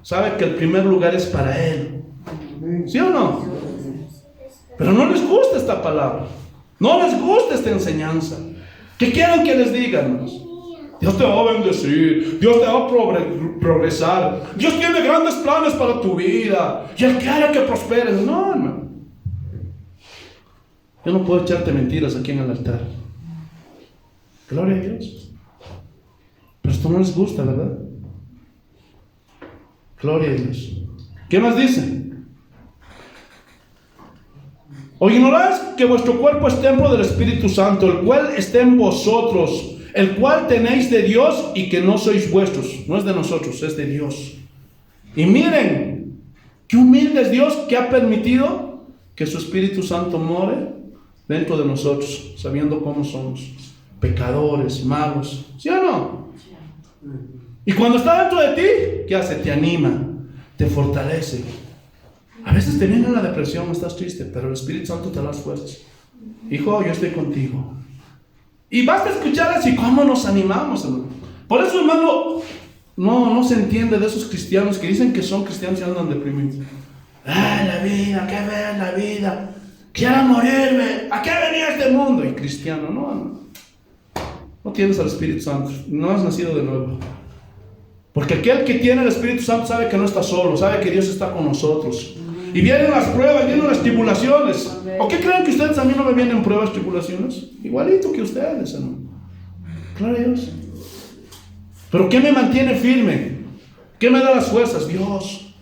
sabe que el primer lugar es para Él. ¿Sí o no? Pero no les gusta esta palabra. No les gusta esta enseñanza. ¿Qué quieren que les digan? Dios te va a bendecir, Dios te va a progresar, Dios tiene grandes planes para tu vida y Él quiere que prosperes. No, hermano. Yo no puedo echarte mentiras aquí en el altar. Gloria a Dios. Pero esto no les gusta, ¿verdad? Gloria a Dios. ¿Qué más dice? ¿O ignoráis que vuestro cuerpo es templo del Espíritu Santo, el cual está en vosotros, el cual tenéis de Dios y que no sois vuestros? No es de nosotros, es de Dios. Y miren, qué humilde es Dios que ha permitido que su Espíritu Santo more dentro de nosotros, sabiendo cómo somos, pecadores, malos. ¿Sí o no? Y cuando está dentro de ti, ¿qué hace? Te anima, te fortalece. A veces te viene la depresión, estás triste, pero el Espíritu Santo te da las fuerzas. Hijo, yo estoy contigo. Y basta escuchar así cómo nos animamos, hermano. Por eso, hermano, no se entiende de esos cristianos que dicen que son cristianos y andan deprimidos. La vida, ¿qué ves la vida? Quiero morirme. ¿A qué venía este mundo? Y cristiano, no tienes al Espíritu Santo, no has nacido de nuevo. Porque aquel que tiene el Espíritu Santo sabe que no está solo, sabe que Dios está con nosotros. Y vienen las pruebas, vienen las tribulaciones. ¿O qué creen que ustedes a mí no me vienen pruebas, tribulaciones? Igualito que ustedes, hermano. Claro, Dios. Pero ¿qué me mantiene firme? ¿Qué me da las fuerzas? Dios,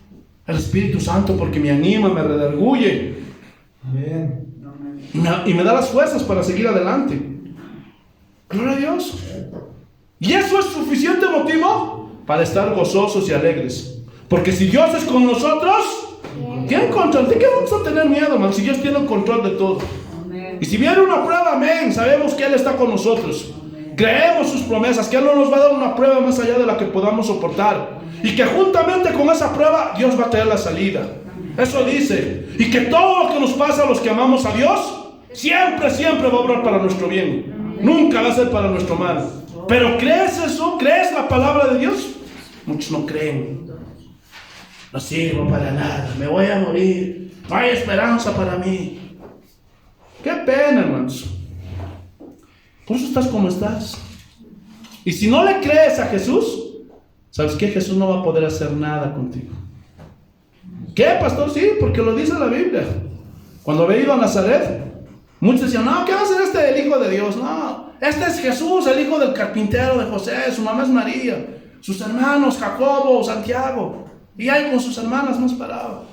el Espíritu Santo, porque me anima, me redarguye. Amén. Y me da las fuerzas para seguir adelante. Gloria a Dios. Y eso es suficiente motivo para estar gozosos y alegres. Porque si Dios es con nosotros, ¿quién contra? ¿De qué vamos a tener miedo, hermano? Si Dios tiene el control de todo. Y si viene una prueba, amén, sabemos que Él está con nosotros. Creemos sus promesas, que Él no nos va a dar una prueba más allá de la que podamos soportar. Y que juntamente con esa prueba, Dios va a traer la salida. Eso dice. Y que todo lo que nos pasa a los que amamos a Dios, siempre va a obrar para nuestro bien. Nunca va a ser para nuestro mal. Pero ¿crees eso? ¿Crees la palabra de Dios? Muchos no creen. No sirvo para nada, me voy a morir, no hay esperanza para mí. Qué pena, hermanos. Por eso estás como estás. Y si no le crees a Jesús, ¿sabes qué? Jesús no va a poder hacer nada contigo. ¿Qué, pastor? Sí, porque lo dice la Biblia. Cuando había ido a Nazaret, muchos decían, no, ¿qué va a ser el hijo de Dios? No, este es Jesús, el hijo del carpintero de José, su mamá es María, sus hermanos Jacobo, Santiago, y ahí con sus hermanas más parado.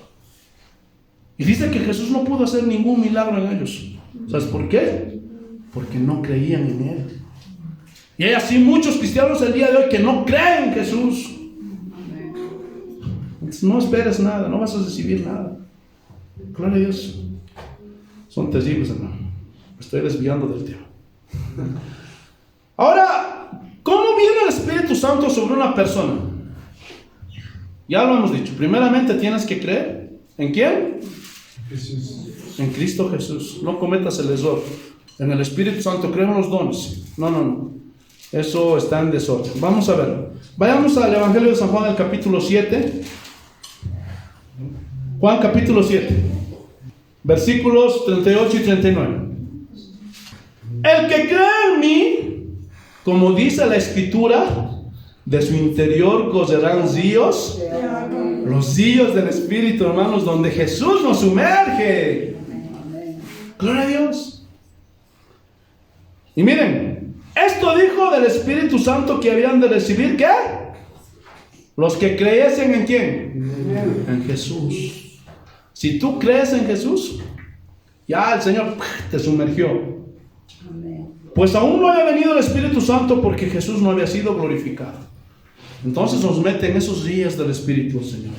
Y dice que Jesús no pudo hacer ningún milagro en ellos. ¿Sabes por qué? Porque no creían en Él. Y hay así muchos cristianos el día de hoy que no creen en Jesús. Entonces, no esperes nada, no vas a recibir nada. Gloria a Dios. Son terribles, hermano. Me estoy desviando del tema. Ahora, ¿cómo viene el Espíritu Santo sobre una persona? Ya lo hemos dicho. Primeramente tienes que creer. ¿En quién? Jesús. En Cristo Jesús. No cometas el error. En el Espíritu Santo creemos los dones. No. Eso está en desorden. Vamos a ver. Vayamos al Evangelio de San Juan, el capítulo 7. Juan capítulo 7. Versículos 38 y 39. El que cree en mí, como dice la Escritura, de su interior correrán ríos, los ríos del Espíritu, hermanos, donde Jesús nos sumerge. Gloria a Dios. Y miren, esto dijo del Espíritu Santo que habían de recibir, ¿qué? Los que creyesen en ¿quién? En Jesús. Si tú crees en Jesús, ya el Señor te sumergió. Pues aún no había venido el Espíritu Santo porque Jesús no había sido glorificado. Entonces nos mete en esos días del Espíritu, Señor.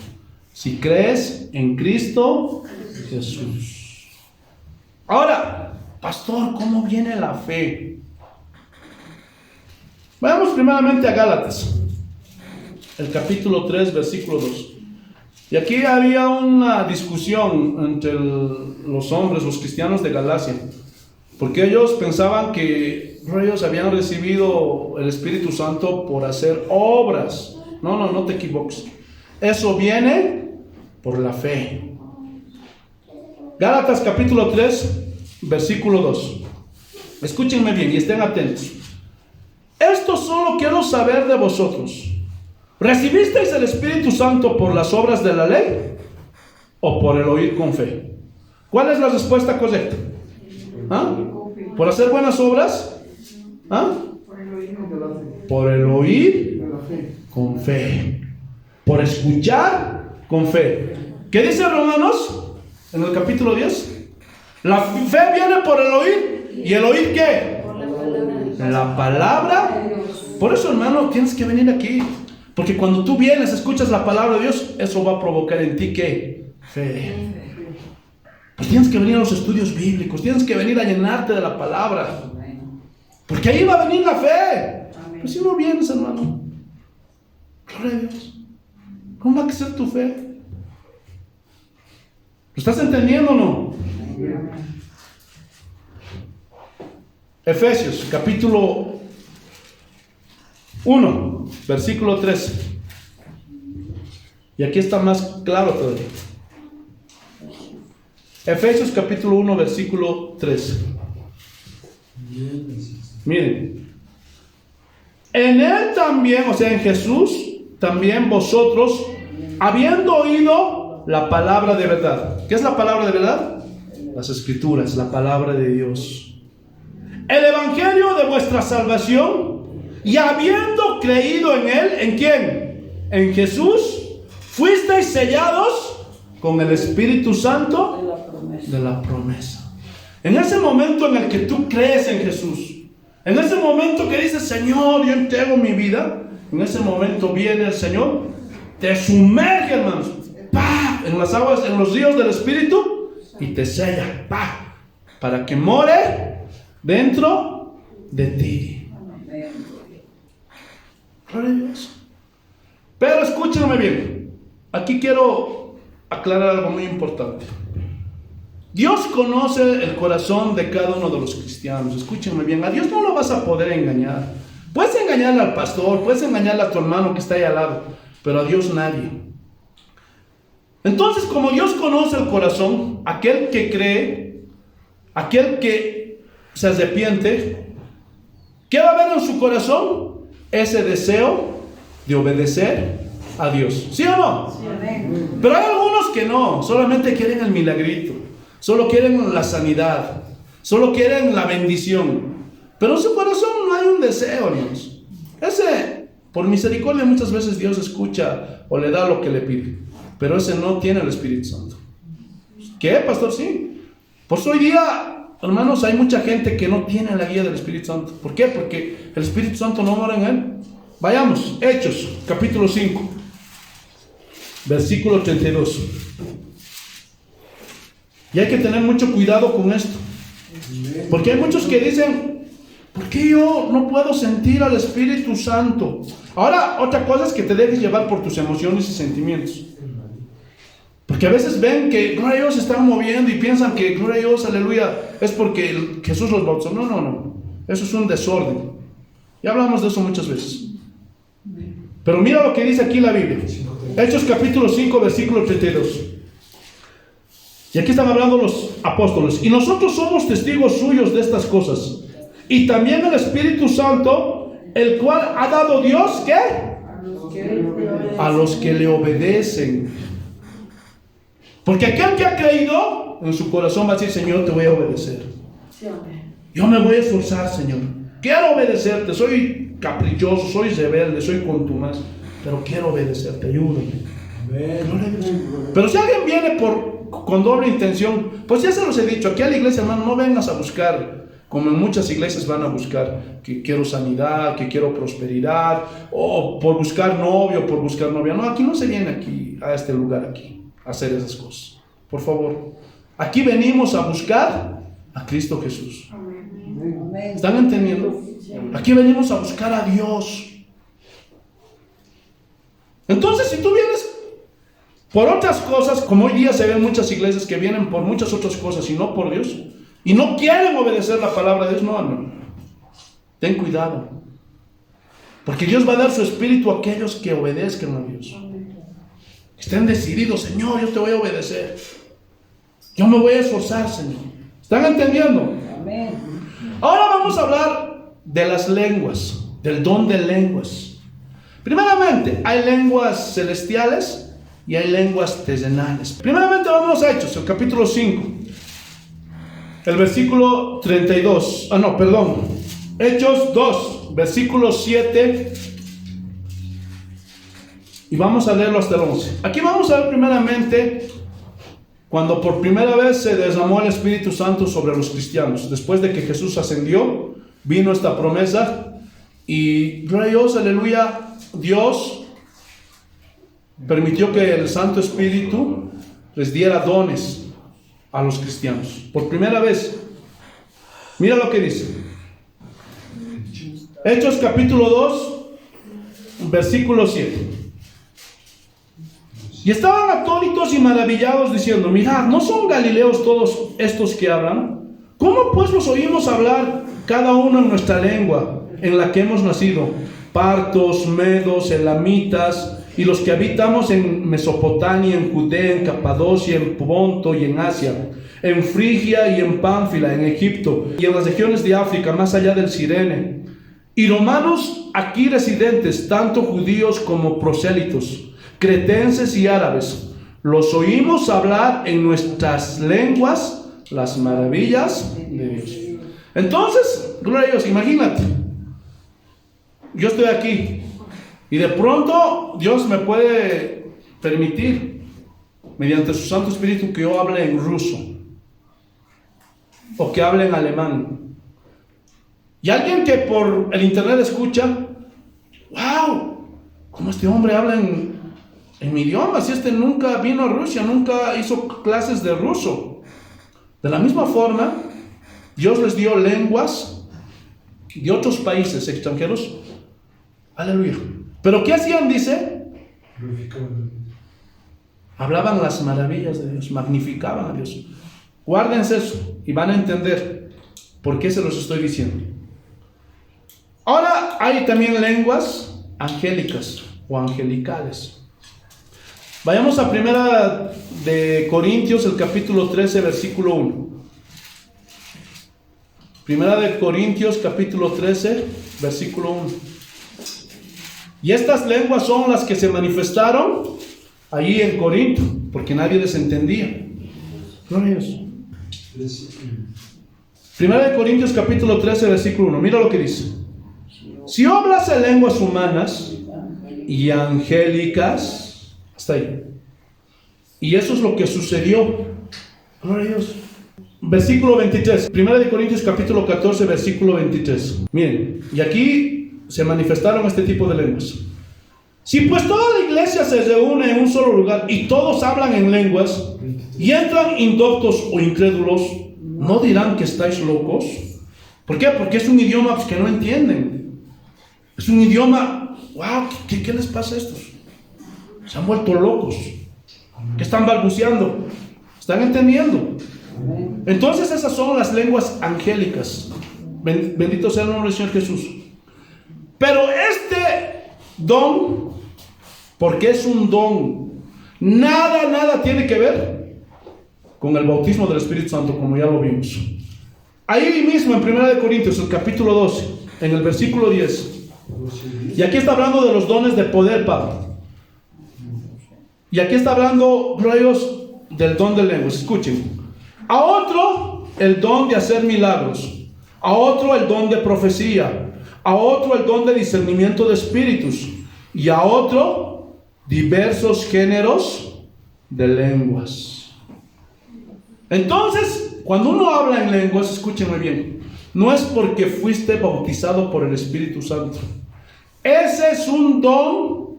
Si crees en Cristo Jesús. Ahora, pastor, ¿cómo viene la fe? Vayamos primeramente a Gálatas, el capítulo 3, versículo 2. Y aquí había una discusión entre los hombres, los cristianos de Galacia, porque ellos pensaban que ellos habían recibido el Espíritu Santo por hacer obras. No te equivoques. Eso viene por la fe. Gálatas capítulo 3, versículo 2. Escúchenme bien y estén atentos. Esto solo quiero saber de vosotros. ¿Recibisteis el Espíritu Santo por las obras de la ley o por el oír con fe? ¿Cuál es la respuesta correcta? ¿Ah? ¿Por hacer buenas obras? ¿Ah? Por el oír con fe. Por escuchar con fe. ¿Qué dice Romanos en el capítulo 10? La fe viene por el oír. ¿Y el oír qué? La palabra. Por eso, hermano, tienes que venir aquí. Porque cuando tú vienes, escuchas la palabra de Dios, eso va a provocar en ti ¿qué? Fe. Pues tienes que venir a los estudios bíblicos, tienes que venir a llenarte de la palabra. Porque ahí va a venir la fe. Pues si no vienes, hermano, gloria a Dios, ¿cómo va a crecer tu fe? ¿Lo estás entendiendo o no? Efesios, capítulo 1, versículo 13. Y aquí está más claro todavía. Efesios capítulo 1, versículo 13. Miren. En Él también, o sea, en Jesús, también vosotros, habiendo oído la palabra de verdad. ¿Qué es la palabra de verdad? Las Escrituras, la palabra de Dios. El evangelio de vuestra salvación, y habiendo creído en Él, ¿en quién? En Jesús, fuisteis sellados con el Espíritu Santo de la promesa. En ese momento en el que tú crees en Jesús, en ese momento que dices, Señor, yo entrego mi vida, en ese momento viene el Señor, te sumerge, hermanos, ¡pah!, en las aguas, en los ríos del Espíritu, y te sella, ¡pah!, para que more dentro de ti. Gloria a Dios. Pero escúchenme bien, aquí quiero aclarar algo muy importante. Dios conoce el corazón de cada uno de los cristianos. Escúchenme bien, a Dios no lo vas a poder engañar. Puedes engañarle al pastor, puedes engañarle a tu hermano que está ahí al lado, pero a Dios nadie. Entonces, como Dios conoce el corazón, aquel que cree, aquel que se arrepiente, ¿qué va a haber en su corazón? Ese deseo de obedecer a Dios. ¿Sí o no? Sí, amén. Pero hay algunos que no, solamente quieren el milagrito, solo quieren la sanidad, solo quieren la bendición, pero en su corazón no hay un deseo, hermanos. Ese, por misericordia, muchas veces Dios escucha o le da lo que le pide, pero ese no tiene el Espíritu Santo. ¿Qué, pastor? Sí. Por eso hoy día, hermanos, hay mucha gente que no tiene la guía del Espíritu Santo. ¿Por qué? Porque el Espíritu Santo no mora en él. Vayamos, Hechos, capítulo 5, versículo 32. Y hay que tener mucho cuidado con esto, porque hay muchos que dicen, ¿por qué yo no puedo sentir al Espíritu Santo? Ahora, otra cosa es que te dejes llevar por tus emociones y sentimientos, porque a veces ven que gloria a Dios se están moviendo y piensan que gloria a Dios, aleluya, es porque Jesús los bautizó. No, eso es un desorden. Ya hablamos de eso muchas veces. Pero mira lo que dice aquí la Biblia. Hechos capítulo 5, versículo 32. Y aquí están hablando los apóstoles. Y nosotros somos testigos suyos de estas cosas. Y también el Espíritu Santo, el cual ha dado Dios, ¿qué? A los que le obedecen. Porque aquel que ha creído, en su corazón va a decir, Señor, te voy a obedecer. Yo me voy a esforzar, Señor. Quiero obedecerte. Soy caprichoso, soy rebelde, soy contumaz, pero quiero obedecerte, ayúdame. Pero si alguien viene con doble intención, pues ya se los he dicho, aquí a la iglesia, hermano, no vengas a buscar, como en muchas iglesias van a buscar, que quiero sanidad, que quiero prosperidad, o por buscar novio, por buscar novia. No, aquí no se viene aquí, a este lugar aquí, a hacer esas cosas. Por favor, aquí venimos a buscar a Cristo Jesús. ¿Están entendiendo? Aquí venimos a buscar a Dios. Entonces, si tú vienes por otras cosas, como hoy día se ven muchas iglesias que vienen por muchas otras cosas y no por Dios, y no quieren obedecer la palabra de Dios, no. Ten cuidado, porque Dios va a dar su espíritu a aquellos que obedezcan a Dios. Estén decididos, Señor, yo te voy a obedecer. Yo me voy a esforzar, Señor. ¿Están entendiendo? Ahora vamos a hablar de las lenguas, del don de lenguas. Primeramente, hay lenguas celestiales y hay lenguas terrenales. Primeramente vamos a Hechos, el capítulo 5, el versículo 32. Hechos 2, versículo 7. Y vamos a leerlo hasta el 11. Aquí vamos a ver primeramente cuando por primera vez se derramó el Espíritu Santo sobre los cristianos. Después de que Jesús ascendió, vino esta promesa y gloria a Dios, aleluya, Dios permitió que el Santo Espíritu les diera dones a los cristianos. Por primera vez. Mira lo que dice. Hechos capítulo 2, versículo 7. Y estaban atónitos y maravillados diciendo, mirad, ¿no son galileos todos estos que hablan? ¿Cómo pues los oímos hablar cada uno en nuestra lengua en la que hemos nacido? Partos, medos, elamitas, y los que habitamos en Mesopotamia, en Judea, en Capadocia, en Ponto y en Asia, en Frigia y en Pánfila, en Egipto, y en las regiones de África, más allá del Cirene, y romanos aquí residentes, tanto judíos como prosélitos, cretenses y árabes, los oímos hablar en nuestras lenguas las maravillas de Dios. Entonces, gloria a Dios, imagínate, yo estoy aquí y de pronto Dios me puede permitir, mediante su Santo Espíritu, que yo hable en ruso. o que hable en alemán. Y alguien que por el internet escucha, wow, ¿cómo este hombre habla en mi idioma? Si este nunca vino a Rusia, nunca hizo clases de ruso. De la misma forma, Dios les dio lenguas de otros países extranjeros. Aleluya. ¿Pero qué hacían? Dice, hablaban las maravillas de Dios, magnificaban a Dios. Guárdense eso y van a entender por qué se los estoy diciendo. Ahora hay también lenguas angélicas o angelicales. Vayamos a primera de Corintios, el capítulo 13, versículo 1. Primera de Corintios, capítulo 13, versículo 1. Y estas lenguas son las que se manifestaron allí en Corinto, porque nadie les entendía. Gloria a Dios. Primera de Corintios, capítulo 13, versículo 1. Mira lo que dice. Si hablase lenguas humanas y angélicas, hasta ahí. Y eso es lo que sucedió. Gloria a Dios. Versículo 23. Primera de Corintios, capítulo 14, versículo 23. Miren, y aquí se manifestaron este tipo de lenguas. Si pues toda la iglesia se reúne en un solo lugar y todos hablan en lenguas y entran indoctos o incrédulos, ¿no dirán que estáis locos? ¿Por qué? Porque es un idioma que no entienden. Es un idioma, wow, ¿qué les pasa a estos? Se han vuelto locos. ¿Qué están balbuceando? ¿Están entendiendo? Entonces esas son las lenguas angélicas. Bendito sea el nombre del Señor Jesús. Pero este don, porque es un don, nada tiene que ver con el bautismo del Espíritu Santo, como ya lo vimos. Ahí mismo en 1 Corintios, el capítulo 12, en el versículo 10. Y aquí está hablando de los dones de poder, Pablo. Y aquí está hablando, glorios, del don de lenguas. Escuchen. A otro el don de hacer milagros, a otro el don de profecía, a otro el don de discernimiento de espíritus, y a otro diversos géneros de lenguas. Entonces, cuando uno habla en lenguas, escúchenme bien, no es porque fuiste bautizado por el Espíritu Santo. Ese es un don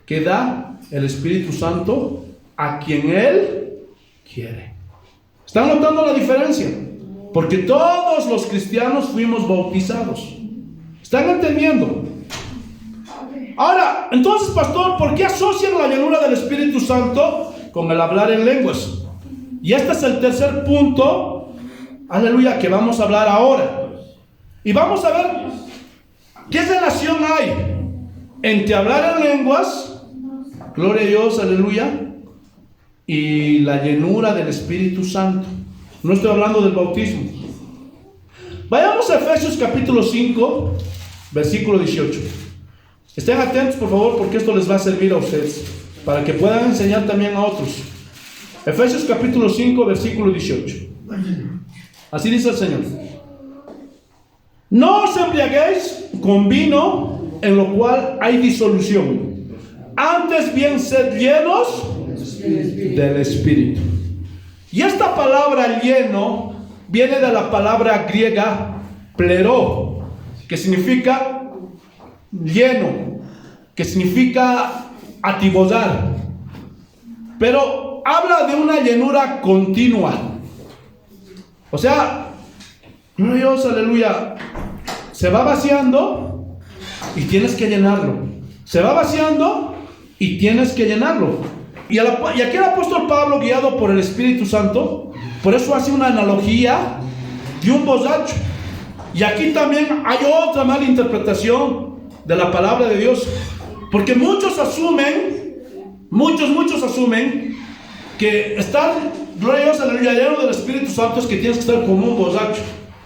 que da el Espíritu Santo a quien Él quiere. ¿Están notando la diferencia? Porque todos los cristianos fuimos bautizados. ¿Están entendiendo? Ahora, entonces, pastor, ¿por qué asocian la llenura del Espíritu Santo con el hablar en lenguas? Y este es el tercer punto, aleluya, que vamos a hablar ahora. Y vamos a ver qué relación hay entre hablar en lenguas, gloria a Dios, aleluya, y la llenura del Espíritu Santo. No estoy hablando del bautismo. Vayamos a Efesios capítulo 5, versículo 18. Estén atentos, por favor, porque esto les va a servir a ustedes, para que puedan enseñar también a otros. Efesios capítulo 5, versículo 18. Así dice el Señor. No os embriaguéis con vino, en lo cual hay disolución. Antes bien sed llenos del Espíritu. Y esta palabra lleno viene de la palabra griega plero, que significa lleno, que significa atibozar, pero habla de una llenura continua. O sea, gloria a Dios, aleluya, se va vaciando y tienes que llenarlo. Se va vaciando y tienes que llenarlo. Y aquí el apóstol Pablo, guiado por el Espíritu Santo, por eso hace una analogía de un borracho. Y aquí también hay otra mala interpretación de la palabra de Dios, porque muchos asumen que estar glorioso en el lleno del Espíritu Santo es que tienes que estar como un borracho,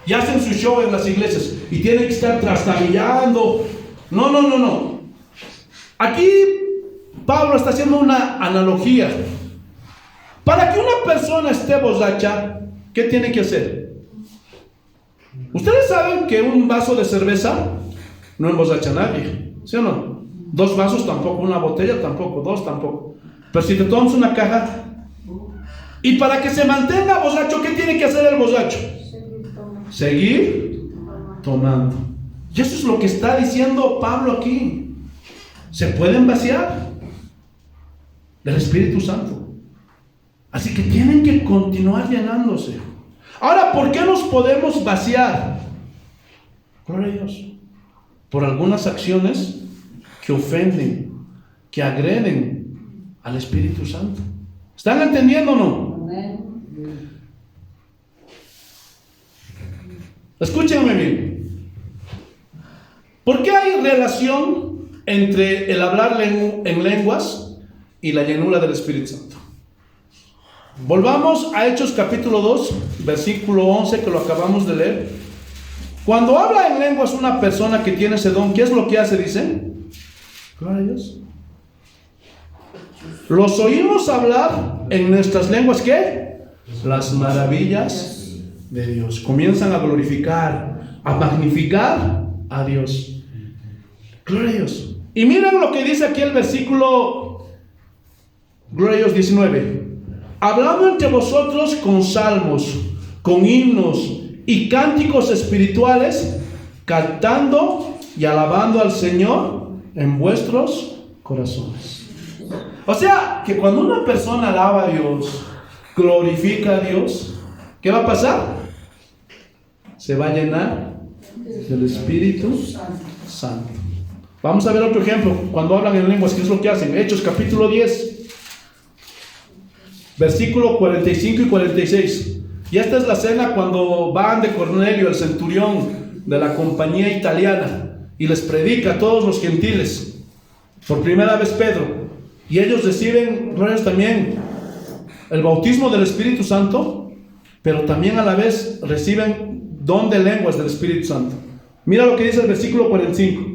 y hacen su show en las iglesias y tienen que estar trastabillando. No. Aquí Pablo está haciendo una analogía. Para que una persona esté borracha, ¿qué tiene que hacer? Ustedes saben que un vaso de cerveza no emborracha a nadie, ¿sí o no? 2 vasos tampoco, una botella tampoco, 2 tampoco. Pero si te tomas una caja, y para que se mantenga borracho, ¿qué tiene que hacer el borracho? seguir tomando. Y eso es lo que está diciendo Pablo aquí. Se pueden vaciar del Espíritu Santo. Así que tienen que continuar llenándose. Ahora, ¿por qué nos podemos vaciar? Gloria a Dios. Por algunas acciones que ofenden, que agreden al Espíritu Santo. ¿Están entendiendo o no? Amén. Escúchenme bien. ¿Por qué hay relación entre el hablar en lenguas y la llenura del Espíritu Santo? Volvamos a Hechos capítulo 2, versículo 11, que lo acabamos de leer. Cuando habla en lenguas una persona que tiene ese don, ¿qué es lo que hace? Dicen, gloria a Dios. Los oímos hablar en nuestras lenguas, ¿qué? Las maravillas de Dios. Comienzan a glorificar, a magnificar a Dios. Gloria a Dios. Y miren lo que dice aquí el versículo, gloria a Dios, 19. Hablando entre vosotros con salmos, con himnos y cánticos espirituales, cantando y alabando al Señor en vuestros corazones. O sea, que cuando una persona alaba a Dios, glorifica a Dios, ¿qué va a pasar? Se va a llenar del Espíritu Santo. Vamos a ver otro ejemplo. Cuando hablan en lenguas, ¿qué es lo que hacen? Hechos capítulo 10. Versículo 45 y 46. Y esta es la cena cuando van de Cornelio, el centurión de la compañía italiana, y les predica a todos los gentiles. Por primera vez Pedro. Y ellos reciben, glorias, también el bautismo del Espíritu Santo, pero también a la vez reciben don de lenguas del Espíritu Santo. Mira lo que dice el versículo 45.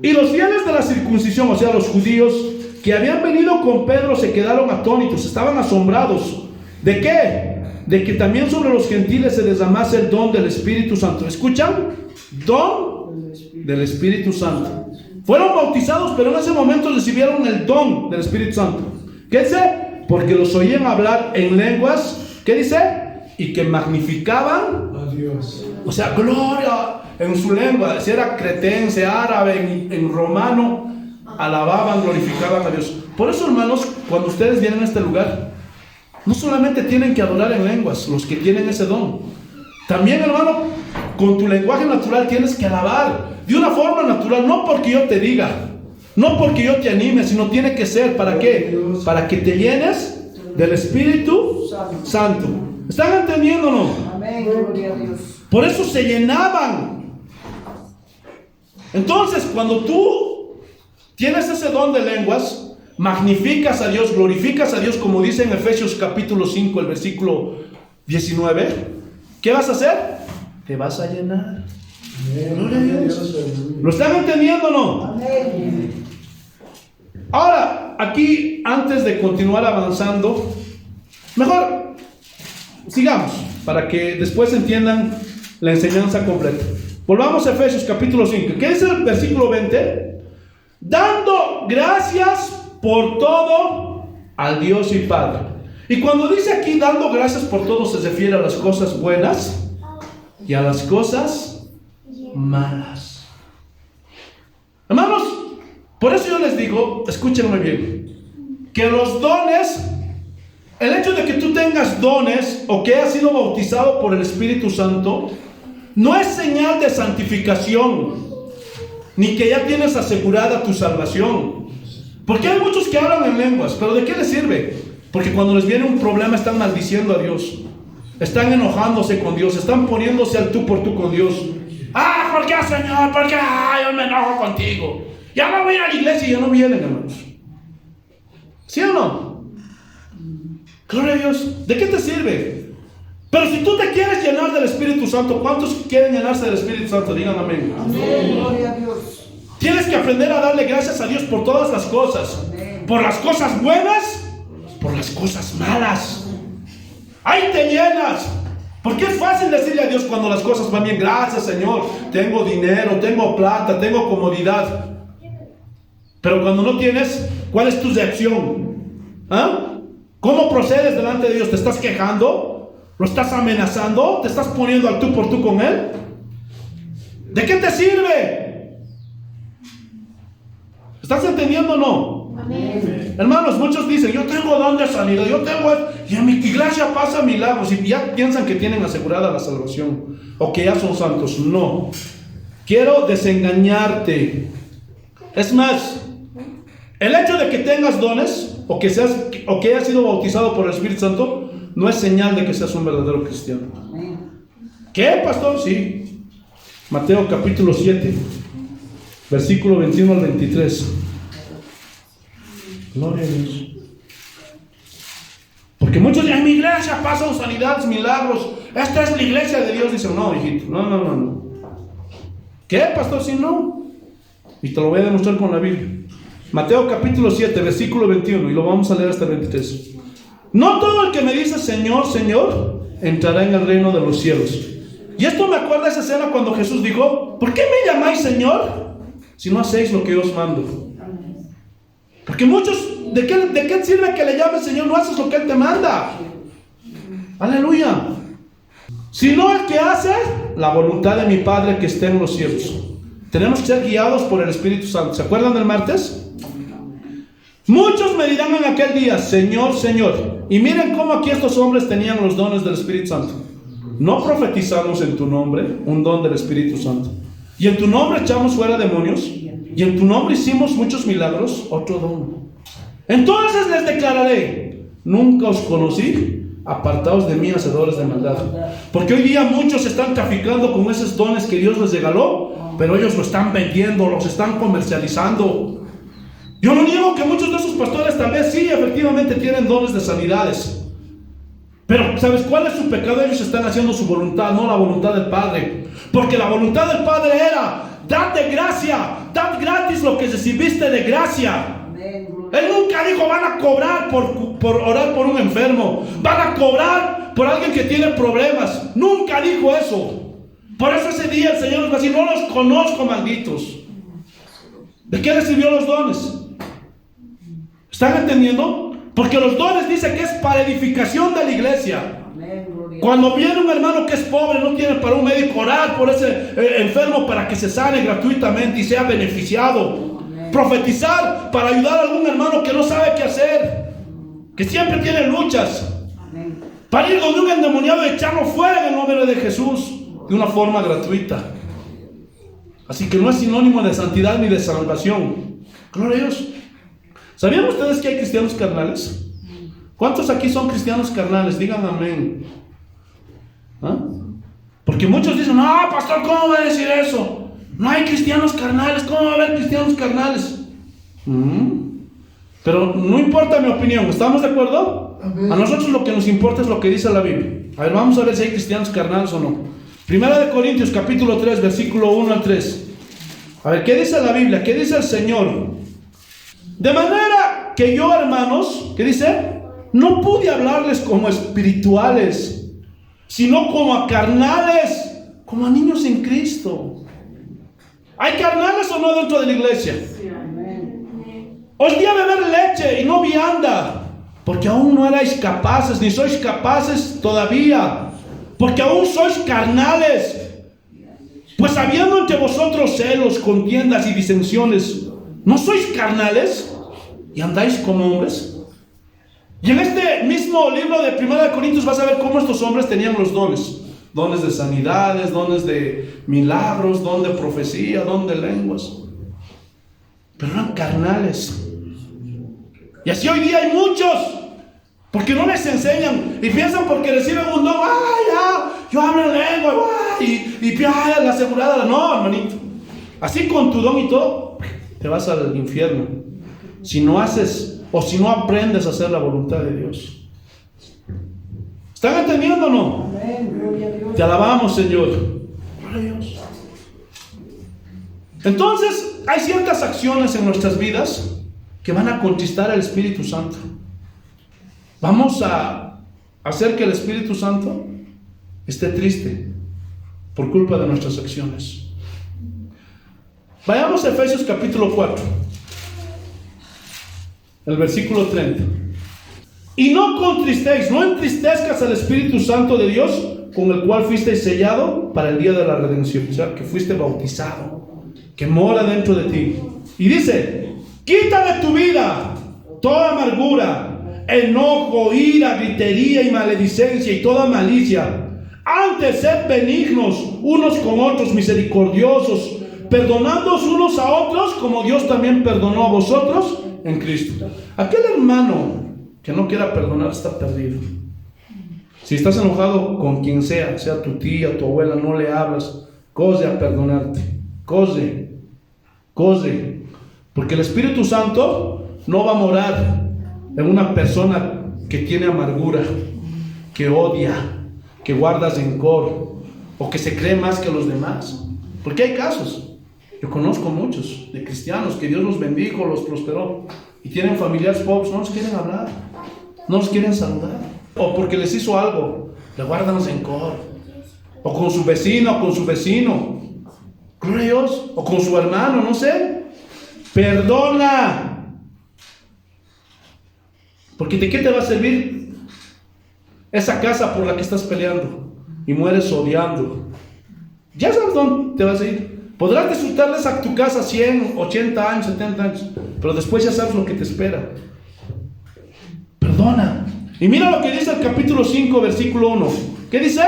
Y los fieles de la circuncisión, o sea, los judíos que habían venido con Pedro, se quedaron atónitos, estaban asombrados. ¿De qué? De que también sobre los gentiles se derramase el don del Espíritu Santo. ¿Escuchan? Don del Espíritu Santo. Fueron bautizados, pero en ese momento recibieron el don del Espíritu Santo. ¿Qué dice? Porque los oían hablar en lenguas. ¿Qué dice? Y que magnificaban a Dios. O sea, gloria en su lengua. Si era cretense, árabe, en romano, alababan, glorificaban a Dios. Por eso, hermanos, cuando ustedes vienen a este lugar, no solamente tienen que adorar en lenguas, los que tienen ese don. También, hermano, con tu lenguaje natural tienes que alabar de una forma natural, no porque yo te diga, no porque yo te anime, sino tiene que ser, ¿para qué? Para que te llenes del Espíritu Santo. ¿Están entendiendo o no? Amén, gloria a Dios. Por eso se llenaban. Entonces, cuando tú tienes ese don de lenguas, magnificas a Dios, glorificas a Dios, como dice en Efesios capítulo 5, el versículo 19, ¿qué vas a hacer? Te vas a llenar. Gloria a Dios. ¿Lo están entendiendo o no? Amén. Ahora, aquí, antes de continuar avanzando, mejor sigamos, para que después entiendan la enseñanza completa. Volvamos a Efesios capítulo 5. ¿Qué dice el versículo 20? Dando gracias por todo al Dios y Padre. Y cuando dice aquí dando gracias por todo, se refiere a las cosas buenas y a las cosas malas. Hermanos, por eso yo les digo, escúchenme bien, que los dones, el hecho de que tú tengas dones o que hayas sido bautizado por el Espíritu Santo, no es señal de santificación, ni que ya tienes asegurada tu salvación. Porque hay muchos que hablan en lenguas, pero ¿de qué les sirve? Porque cuando les viene un problema están maldiciendo a Dios, están enojándose con Dios, están poniéndose al tú por tú con Dios. Ah, ¿por qué, Señor? ¿Por qué? Ah, yo me enojo contigo. Ya no voy a la iglesia y ya no vienen, hermanos. ¿Sí o no? Gloria a Dios. ¿De qué te sirve? Pero si tú te quieres llenar del Espíritu Santo, ¿cuántos quieren llenarse del Espíritu Santo? Digan amén. Amén, gloria a Dios. Tienes que aprender a darle gracias a Dios por todas las cosas. Amén. Por las cosas buenas, por las cosas malas. Ahí te llenas. Porque es fácil decirle a Dios cuando las cosas van bien: gracias, Señor, tengo dinero, tengo plata, tengo comodidad. Pero cuando no tienes, ¿cuál es tu reacción? ¿Ah? ¿Cómo procedes delante de Dios? ¿Te estás quejando? ¿Lo estás amenazando? ¿Te estás poniendo al tú por tú con él? ¿De qué te sirve? ¿Estás entendiendo o no? Amén. Hermanos, muchos dicen, yo tengo don de sanidad, y en mi iglesia pasa milagros, y ya piensan que tienen asegurada la salvación, o que ya son santos. No. Quiero desengañarte. Es más, el hecho de que tengas dones, o que hayas sido bautizado por el Espíritu Santo, no es señal de que seas un verdadero cristiano. ¿Qué, pastor? Sí. Mateo capítulo 7, versículo 21 al 23. Gloria a Dios. Porque muchos en mi iglesia pasan sanidades, milagros. Esta es la iglesia de Dios. Dicen, no, hijito, no. ¿Qué, pastor? Si no. Y te lo voy a demostrar con la Biblia. Mateo capítulo 7, versículo 21. Y lo vamos a leer hasta el 23. No todo el que me dice Señor, Señor, entrará en el reino de los cielos. Y esto me acuerda de esa escena cuando Jesús dijo, ¿por qué me llamáis Señor si no hacéis lo que yo os mando? Porque muchos, ¿de qué sirve que le llames Señor? No haces lo que Él te manda. Aleluya. Sino el que hace la voluntad de mi Padre que está en los cielos. Tenemos que ser guiados por el Espíritu Santo. ¿Se acuerdan del martes? Muchos me dirán en aquel día, Señor, Señor. Y miren cómo aquí estos hombres tenían los dones del Espíritu Santo. No profetizamos en tu nombre, un don del Espíritu Santo. Y en tu nombre echamos fuera demonios. Y en tu nombre hicimos muchos milagros, otro don. Entonces les declararé, nunca os conocí, apartaos de mí, hacedores de maldad. Porque hoy día muchos están traficando con esos dones que Dios les regaló, pero ellos lo están vendiendo, los están comercializando. Yo no niego que muchos de esos pastores tal vez sí, efectivamente tienen dones de sanidades. Pero ¿sabes cuál es su pecado? Ellos están haciendo su voluntad, no la voluntad del Padre. Porque la voluntad del Padre era, dad de gracia, dad gratis lo que recibiste de gracia. Él nunca dijo, van a cobrar por orar por un enfermo, van a cobrar por alguien que tiene problemas. Nunca dijo eso. Por eso ese día el Señor nos va a decir, no los conozco, malditos. ¿De qué recibió los dones? ¿Están entendiendo? Porque los dones dice que es para edificación de la iglesia. Cuando viene un hermano que es pobre, no tiene para un médico, orar por ese enfermo para que se sane gratuitamente y sea beneficiado. Profetizar para ayudar a algún hermano que no sabe qué hacer, que siempre tiene luchas. Para ir donde un endemoniado y echarlo fuera en el nombre de Jesús de una forma gratuita. Así que no es sinónimo de santidad ni de salvación. Gloria a Dios. ¿Sabían ustedes que hay cristianos carnales? ¿Cuántos aquí son cristianos carnales? Digan amén. ¿Ah? Porque muchos dicen, no, pastor, ¿cómo va a decir eso? No hay cristianos carnales. ¿Cómo va a haber cristianos carnales? Pero no importa mi opinión. ¿Estamos de acuerdo? Amén. A nosotros lo que nos importa es lo que dice la Biblia. A ver, vamos a ver si hay cristianos carnales o no. Primera de Corintios capítulo 3 versículo 1 al 3. A ver, ¿qué dice la Biblia? ¿Qué dice el Señor? De manera que yo, hermanos, ¿qué dice? No pude hablarles como espirituales, sino como a carnales, como a niños en Cristo. ¿Hay carnales o no dentro de la iglesia? Os di a beber leche y no vianda, porque aún no erais capaces, ni sois capaces todavía, porque aún sois carnales. Pues habiendo entre vosotros celos, contiendas y disensiones, ¿no sois carnales y andáis como hombres? Y en este mismo libro de 1 Corintios vas a ver cómo estos hombres tenían los dones. Dones de sanidades, dones de milagros, don de profecía, don de lenguas. Pero eran carnales. Y así hoy día hay muchos, porque no les enseñan y piensan porque reciben un don, ya, yo hablo en lengua, y ya, la asegurada. No, hermanito. Así con tu don y todo, te vas al infierno. Si no haces o si no aprendes a hacer la voluntad de Dios. ¿Están entendiendo o no? Te alabamos, Señor. Gloria a Dios. Entonces, hay ciertas acciones en nuestras vidas que van a conquistar al Espíritu Santo. Vamos a hacer que el Espíritu Santo esté triste por culpa de nuestras acciones. Vayamos a Efesios capítulo 4, el versículo 30. Y no contristéis, no entristezcas al Espíritu Santo de Dios, con el cual fuiste sellado para el día de la redención. O sea, que fuiste bautizado, que mora dentro de ti. Y dice: quita de tu vida toda amargura, enojo, ira, gritería y maledicencia y toda malicia. Antes sed benignos unos con otros, misericordiosos, perdonándoos unos a otros, como Dios también perdonó a vosotros en Cristo. Aquel hermano que no quiera perdonar está perdido. Si estás enojado con quien sea tu tía, tu abuela, no le hablas, corre a perdonarte, corre, porque el Espíritu Santo no va a morar en una persona que tiene amargura, que odia, que guarda rencor o que se cree más que los demás. Porque hay casos, yo conozco muchos de cristianos que Dios los bendijo, los prosperó, y tienen familiares pobres, no los quieren hablar, no los quieren saludar, o porque les hizo algo, le guardan rencor, o con su vecino, o con su vecino, gloria a Dios, o con su hermano, no sé. Perdona, porque ¿de qué te va a servir esa casa por la que estás peleando y mueres odiando? Ya sabes dónde te vas a ir. Podrás disfrutarles a tu casa 100, 80 años, 70 años, pero después ya sabes lo que te espera. Perdona. Y mira lo que dice el capítulo 5, versículo 1. ¿Qué dice?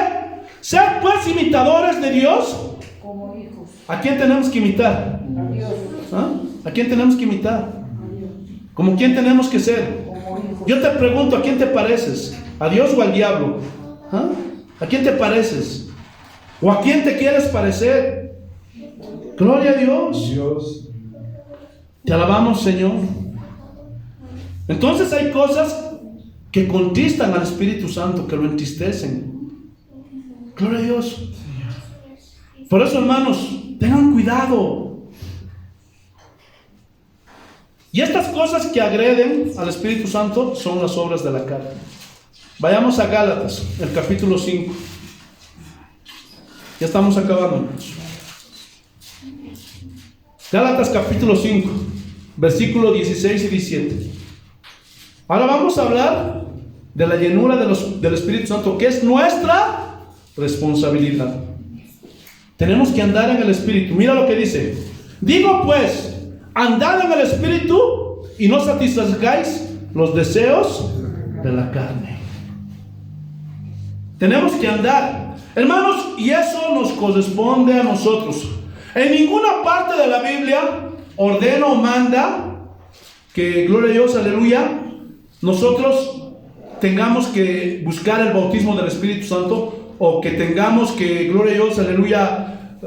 Sed pues imitadores de Dios. Como hijos. ¿A quién tenemos que imitar? A Dios. ¿Ah? ¿A quién tenemos que imitar? ¿Como quién tenemos que ser? Como hijos. Yo te pregunto, ¿a quién te pareces? ¿A Dios o al diablo? ¿Ah? ¿A quién te pareces? ¿O a quién te quieres parecer? Gloria a Dios. Te alabamos, Señor. Entonces hay cosas que contristan al Espíritu Santo, que lo entristecen. Gloria a Dios. Por eso, hermanos, tengan cuidado. Y estas cosas que agreden al Espíritu Santo son las obras de la carne. Vayamos a Gálatas, el capítulo 5. Ya estamos acabando, hermanos. Gálatas capítulo 5, versículo 16 y 17. Ahora vamos a hablar de la llenura del Espíritu Santo, que es nuestra responsabilidad. Tenemos que andar en el Espíritu. Mira lo que dice: digo pues, andad en el Espíritu y no satisfagáis los deseos de la carne. Tenemos que andar, hermanos, y eso nos corresponde a nosotros. En ninguna parte de la Biblia ordena o manda que, gloria a Dios, aleluya, nosotros tengamos que buscar el bautismo del Espíritu Santo, o que tengamos que, gloria a Dios, aleluya,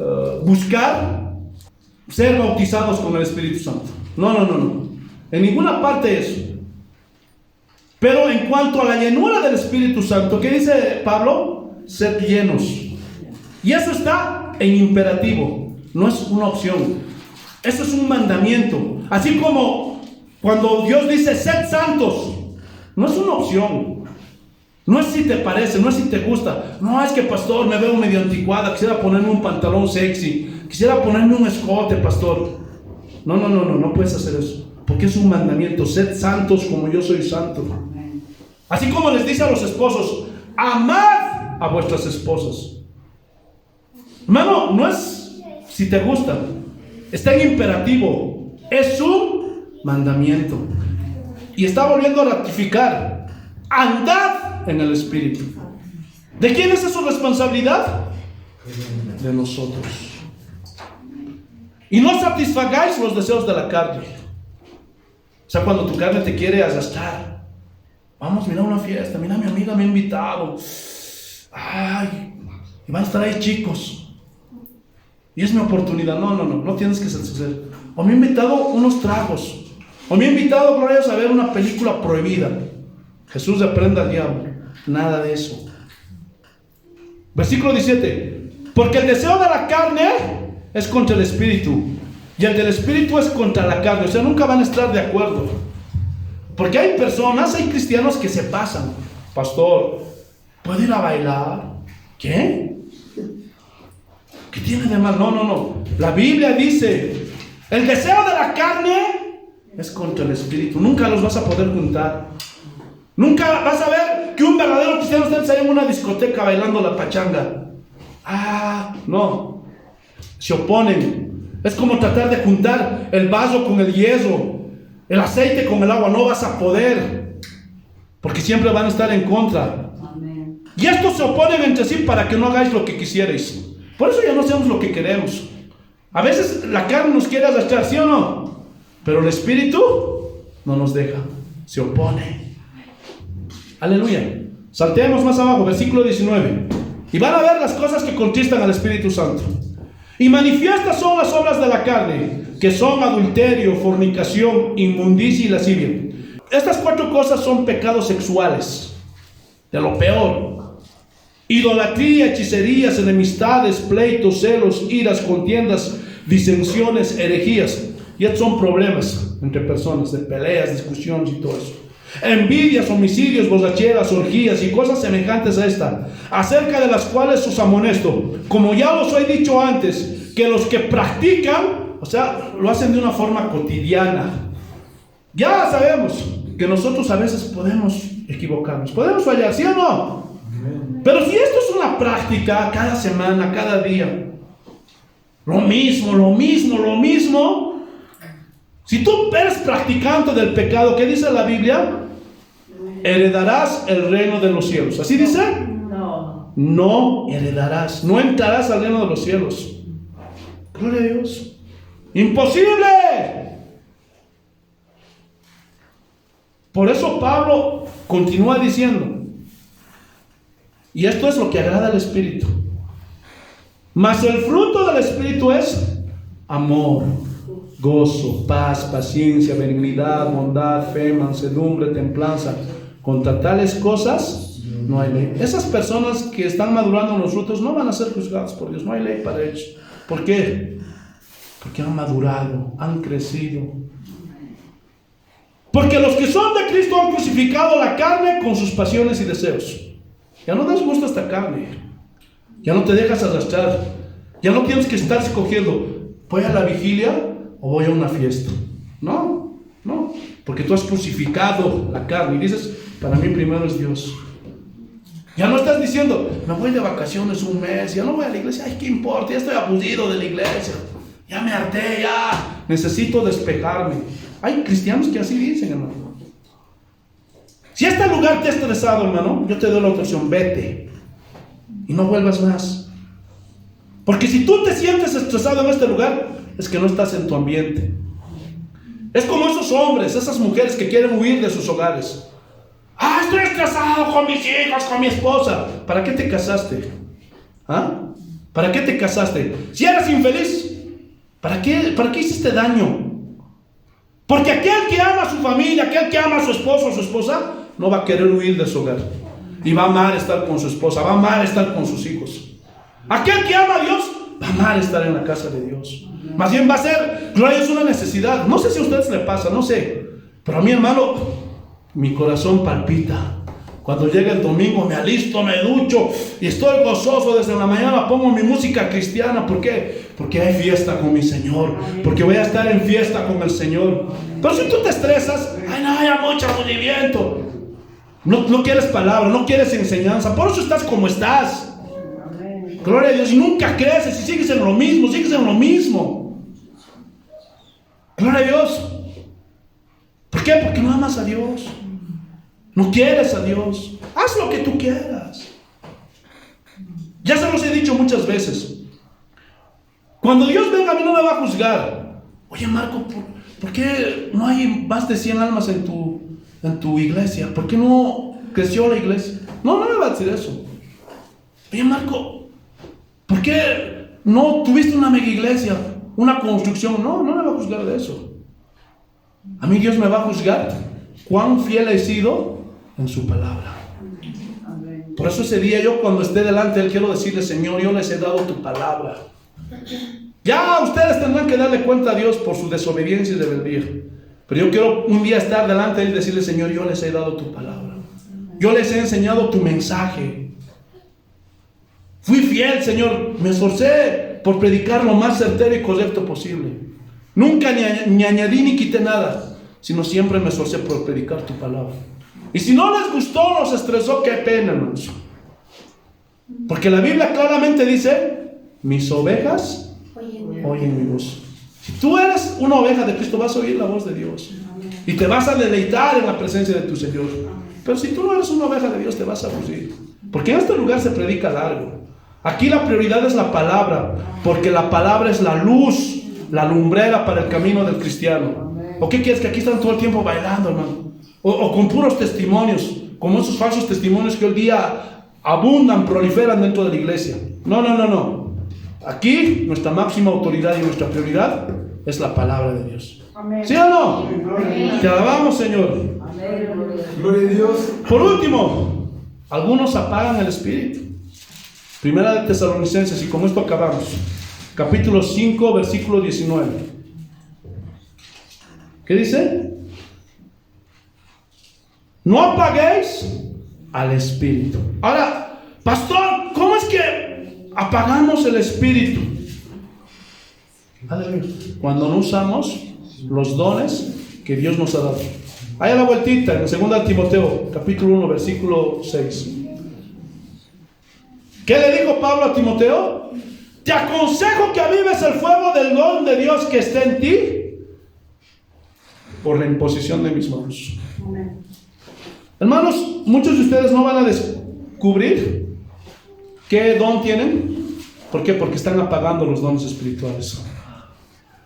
buscar ser bautizados con el Espíritu Santo. No. En ninguna parte eso. Pero en cuanto a la llenura del Espíritu Santo, ¿qué dice Pablo? Sed llenos. Y eso está en imperativo. No es una opción. Eso es un mandamiento. Así como cuando Dios dice sed santos, no es una opción. No es si te parece, no es si te gusta. No, es que pastor, me veo medio anticuada, quisiera ponerme un pantalón sexy, quisiera ponerme un escote, pastor. No puedes hacer eso, porque es un mandamiento. Sed santos como yo soy santo. Así como les dice a los esposos: amad a vuestras esposas. Hermano, no es si te gusta, está en imperativo, es un mandamiento. Y está volviendo a ratificar: andad en el Espíritu. ¿De quién es esa responsabilidad? De nosotros. Y no satisfagáis los deseos de la carne. O sea, cuando tu carne te quiere arrastrar, vamos, mira una fiesta, mira, mi amiga me ha invitado, ay, y van a estar ahí chicos, y es mi oportunidad. No tienes que satisfacer. O me ha invitado unos tragos, o me ha invitado, gloria a Dios, a ver una película prohibida. Jesús reprenda al diablo. Nada de eso. Versículo 17. Porque el deseo de la carne es contra el Espíritu, y el del Espíritu es contra la carne. O sea, nunca van a estar de acuerdo. Porque hay personas, hay cristianos que se pasan. Pastor, ¿puedo ir a bailar? ¿Qué? ¿Qué tiene de mal? No. La Biblia dice: el deseo de la carne es contra el Espíritu. Nunca los vas a poder juntar. Nunca vas a ver que un verdadero cristiano esté en una discoteca bailando la pachanga. No. Se oponen. Es como tratar de juntar el vaso con el hielo, el aceite con el agua. No vas a poder, porque siempre van a estar en contra. Amén. Y estos se oponen entre sí para que no hagáis lo que quisierais. Por eso ya no hacemos lo que queremos. A veces la carne nos quiere arrastrar, ¿sí o no? Pero el Espíritu no nos deja, se opone. Aleluya. Salteemos más abajo, versículo 19. Y van a ver las cosas que contristan al Espíritu Santo. Y manifiestas son las obras de la carne, que son adulterio, fornicación, inmundicia y lascivia. Estas 4 cosas son pecados sexuales, de lo peor: idolatría, hechicerías, enemistades, pleitos, celos, iras, contiendas, disensiones, herejías. Y estos son problemas entre personas, de peleas, discusiones y todo eso. Envidias, homicidios, borracheras, orgías y cosas semejantes a esta, acerca de las cuales os amonesto, como ya os he dicho antes, que los que practican, o sea, lo hacen de una forma cotidiana. Ya sabemos que nosotros a veces podemos equivocarnos, podemos fallar, ¿sí o no? Pero si esto es una práctica cada semana, cada día, lo mismo, si tú eres practicante del pecado, ¿qué dice la Biblia? Heredarás el reino de los cielos. ¿Así dice? No heredarás, no entrarás al reino de los cielos. Gloria a Dios. ¡Imposible! Por eso Pablo continúa diciendo, y esto es lo que agrada al Espíritu. Mas el fruto del Espíritu es amor, gozo, paz, paciencia, benignidad, bondad, fe, mansedumbre, templanza. Contra tales cosas no hay ley. Esas personas que están madurando en los frutos no van a ser juzgadas por Dios. No hay ley para ellos. ¿Por qué? Porque han madurado, han crecido. Porque los que son de Cristo han crucificado la carne con sus pasiones y deseos. Ya no das gusto a esta carne. Ya no te dejas arrastrar. Ya no tienes que estar escogiendo, ¿voy a la vigilia o voy a una fiesta? No. Porque tú has crucificado la carne y dices, para mí primero es Dios. Ya no estás diciendo, me voy de vacaciones un mes, ya no voy a la iglesia, ay, ¿qué importa? Ya estoy aburrido de la iglesia. Ya me harté, ya necesito despejarme. Hay cristianos que así dicen, hermano. Si este lugar te ha estresado, hermano, yo te doy la otra opción, vete y no vuelvas más. Porque si tú te sientes estresado en este lugar, es que no estás en tu ambiente. Es como esos hombres, esas mujeres que quieren huir de sus hogares. Estoy estresado con mis hijos, con mi esposa. ¿Para qué te casaste? ¿Para qué te casaste? Si eres infeliz, ¿para qué hiciste daño? Porque aquel que ama a su familia, aquel que ama a su esposo o su esposa, no va a querer huir de su hogar. Y va a amar estar con su esposa, va a amar estar con sus hijos. Aquel que ama a Dios, va a amar estar en la casa de Dios. Más bien va a ser, gloria, es una necesidad. No sé si a ustedes les pasa, no sé. Pero a mí, hermano, mi corazón palpita. Cuando llega el domingo me alisto, me ducho y estoy gozoso desde la mañana. Pongo mi música cristiana. ¿Por qué? Porque hay fiesta con mi Señor. Porque voy a estar en fiesta con el Señor. Pero si tú te estresas, no haya mucho movimiento. No quieres palabra, no quieres enseñanza. Por eso estás como estás. Gloria a Dios. Y nunca creces y sigues en lo mismo. Gloria a Dios. ¿Por qué? Porque no amas a Dios. No quieres a Dios. Haz lo que tú quieras. Ya se los he dicho muchas veces. Cuando Dios venga a mí no me va a juzgar. Oye, Marco, ¿por qué no hay más de 100 almas en tu iglesia? ¿Por qué no creció la iglesia? No me va a decir eso. Oye, Marco, ¿por qué no tuviste una mega iglesia? Una construcción. No me va a juzgar de eso. A mí Dios me va a juzgar cuán fiel he sido en su palabra. Por eso ese día yo cuando esté delante de Él quiero decirle, Señor, yo les he dado tu palabra. Ya ustedes tendrán que darle cuenta a Dios por su desobediencia y rebeldía. Pero yo quiero un día estar delante de Él y decirle, Señor, yo les he dado tu palabra. Yo les he enseñado tu mensaje. Fui fiel, Señor. Me esforcé por predicar lo más certero y correcto posible. Nunca ni añadí ni quité nada, sino siempre me esforcé por predicar tu palabra. Y si no les gustó, los estresó, qué pena, hermanos. Porque la Biblia claramente dice, mis ovejas oyen mi voz. Si tú eres una oveja de Cristo, vas a oír la voz de Dios. Y te vas a deleitar en la presencia de tu Señor. Pero si tú no eres una oveja de Dios, te vas a aburrir. Porque en este lugar se predica largo. Aquí la prioridad es la palabra. Porque la palabra es la luz, la lumbrera para el camino del cristiano. ¿O qué quieres? Que aquí están todo el tiempo bailando, hermano. O con puros testimonios. Como esos falsos testimonios que hoy día abundan, proliferan dentro de la iglesia. No. Aquí nuestra máxima autoridad y nuestra prioridad es la palabra de Dios. Amén. ¿Sí o no? Amén. Te alabamos, Señor. Amén. Gloria a Dios. Por último, algunos apagan el espíritu. Primera de Tesalonicenses, y con esto acabamos. Capítulo 5, versículo 19. ¿Qué dice? No apaguéis al espíritu. Ahora, pastor, ¿cómo es que apagamos el espíritu? Cuando no usamos los dones que Dios nos ha dado. Ahí a la vueltita, en 2 Timoteo, capítulo 1, versículo 6. ¿Qué le dijo Pablo a Timoteo? Te aconsejo que avives el fuego del don de Dios que está en ti por la imposición de mis manos. Amén. Hermanos, muchos de ustedes no van a descubrir qué don tienen. ¿Por qué? Porque están apagando los dones espirituales.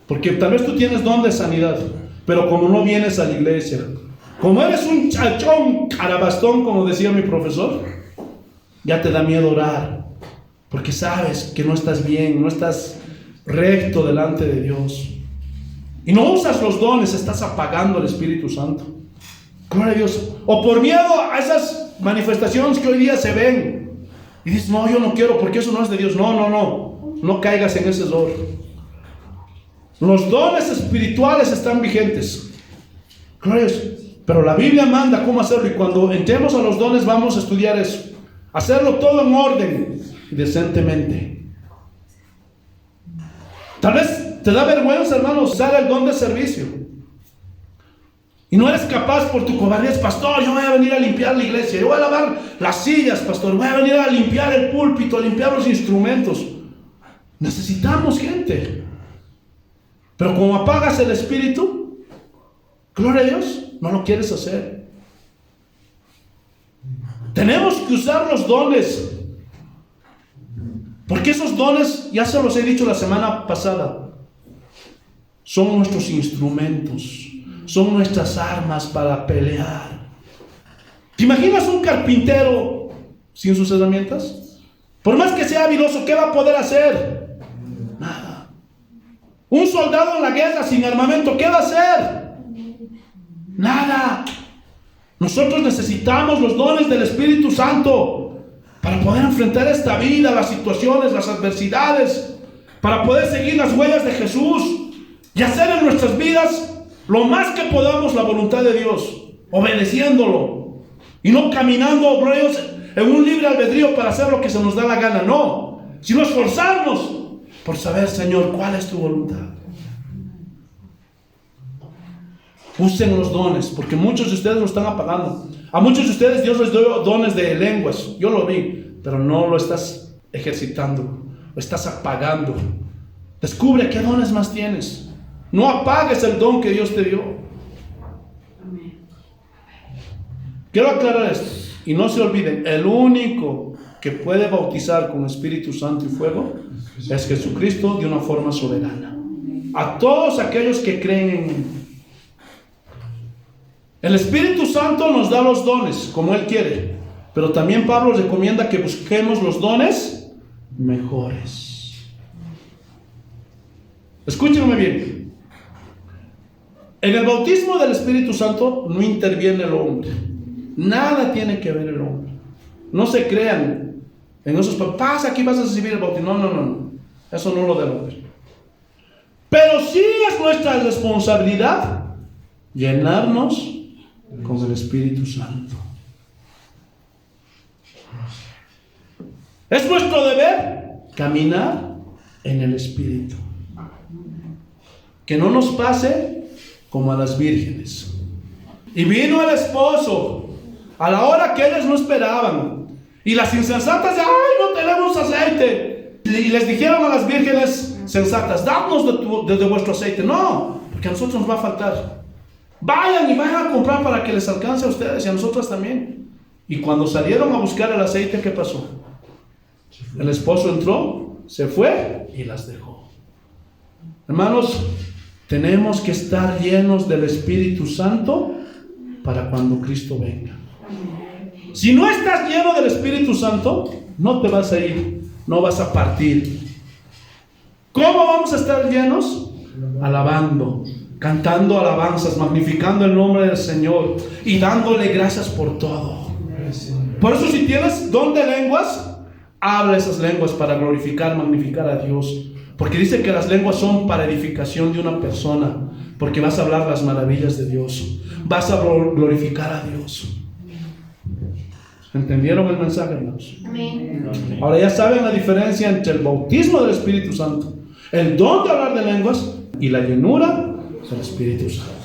Porque tal vez tú tienes don de sanidad, pero como no vienes a la iglesia, como eres un chachón, carabastón, como decía mi profesor, ya te da miedo orar, porque sabes que no estás bien, no estás recto delante de Dios. Y no usas los dones, estás apagando el Espíritu Santo. Gloria a Dios. O por miedo a esas manifestaciones que hoy día se ven. Y dices, no, yo no quiero porque eso no es de Dios. No caigas en ese error. Los dones espirituales están vigentes. Gloria a Dios. Pero la Biblia manda cómo hacerlo. Y cuando entremos a los dones vamos a estudiar eso. Hacerlo todo en orden y decentemente. Tal vez te da vergüenza, hermano, usar el don de servicio. Y no eres capaz por tu cobardía. Pastor, yo voy a venir a limpiar la iglesia. Yo voy a lavar las sillas, pastor. Voy a venir a limpiar el púlpito, a limpiar los instrumentos. Necesitamos gente. Pero como apagas el espíritu, gloria a Dios, no lo quieres hacer. Tenemos que usar los dones. Porque esos dones, ya se los he dicho la semana pasada, son nuestros instrumentos. Son nuestras armas para pelear. ¿Te imaginas un carpintero sin sus herramientas? Por más que sea habilidoso, ¿qué va a poder hacer? Nada. Un soldado en la guerra sin armamento, ¿qué va a hacer? Nada. Nosotros necesitamos los dones del Espíritu Santo para poder enfrentar esta vida, las situaciones, las adversidades, para poder seguir las huellas de Jesús y hacer en nuestras vidas lo más que podamos la voluntad de Dios, obedeciéndolo y no caminando en un libre albedrío para hacer lo que se nos da la gana, no, sino esforzarnos por saber, Señor, cuál es tu voluntad. Usen los dones, porque muchos de ustedes lo están apagando. A muchos de ustedes Dios les dio dones de lenguas, yo lo vi, pero no lo estás ejercitando, lo estás apagando. Descubre qué dones más tienes. No apagues el don que Dios te dio. Quiero aclarar esto. Y no se olviden, el único que puede bautizar con Espíritu Santo y fuego es Jesucristo de una forma soberana. A todos aquellos que creen en Él. El Espíritu Santo nos da los dones como Él quiere. Pero también Pablo recomienda que busquemos los dones mejores. Escúchenme bien. En el bautismo del Espíritu Santo no interviene el hombre. Nada tiene que ver el hombre. No se crean en esos papás, aquí vas a recibir el bautismo. No. Eso no lo da el hombre. Pero sí es nuestra responsabilidad llenarnos con el Espíritu Santo. Es nuestro deber caminar en el Espíritu. Que no nos pase como a las vírgenes. Y vino el esposo a la hora que ellos no esperaban. Y las insensatas de, ay, no tenemos aceite. Y les dijeron a las vírgenes sensatas, dadnos de vuestro aceite. No, porque a nosotros nos va a faltar. Vayan a comprar para que les alcance a ustedes y a nosotros también. Y cuando salieron a buscar el aceite, ¿qué pasó? El esposo entró, se fue y las dejó. Hermanos, tenemos que estar llenos del Espíritu Santo para cuando Cristo venga. Si no estás lleno del Espíritu Santo, no te vas a ir, no vas a partir. ¿Cómo vamos a estar llenos? Alabando, cantando alabanzas, magnificando el nombre del Señor y dándole gracias por todo. Por eso, si tienes don de lenguas, habla esas lenguas para glorificar, magnificar a Dios. Porque dice que las lenguas son para edificación de una persona. Porque vas a hablar las maravillas de Dios. Vas a glorificar a Dios. ¿Entendieron el mensaje, hermanos? Amén. Ahora ya saben la diferencia entre el bautismo del Espíritu Santo, el don de hablar de lenguas y la llenura del Espíritu Santo.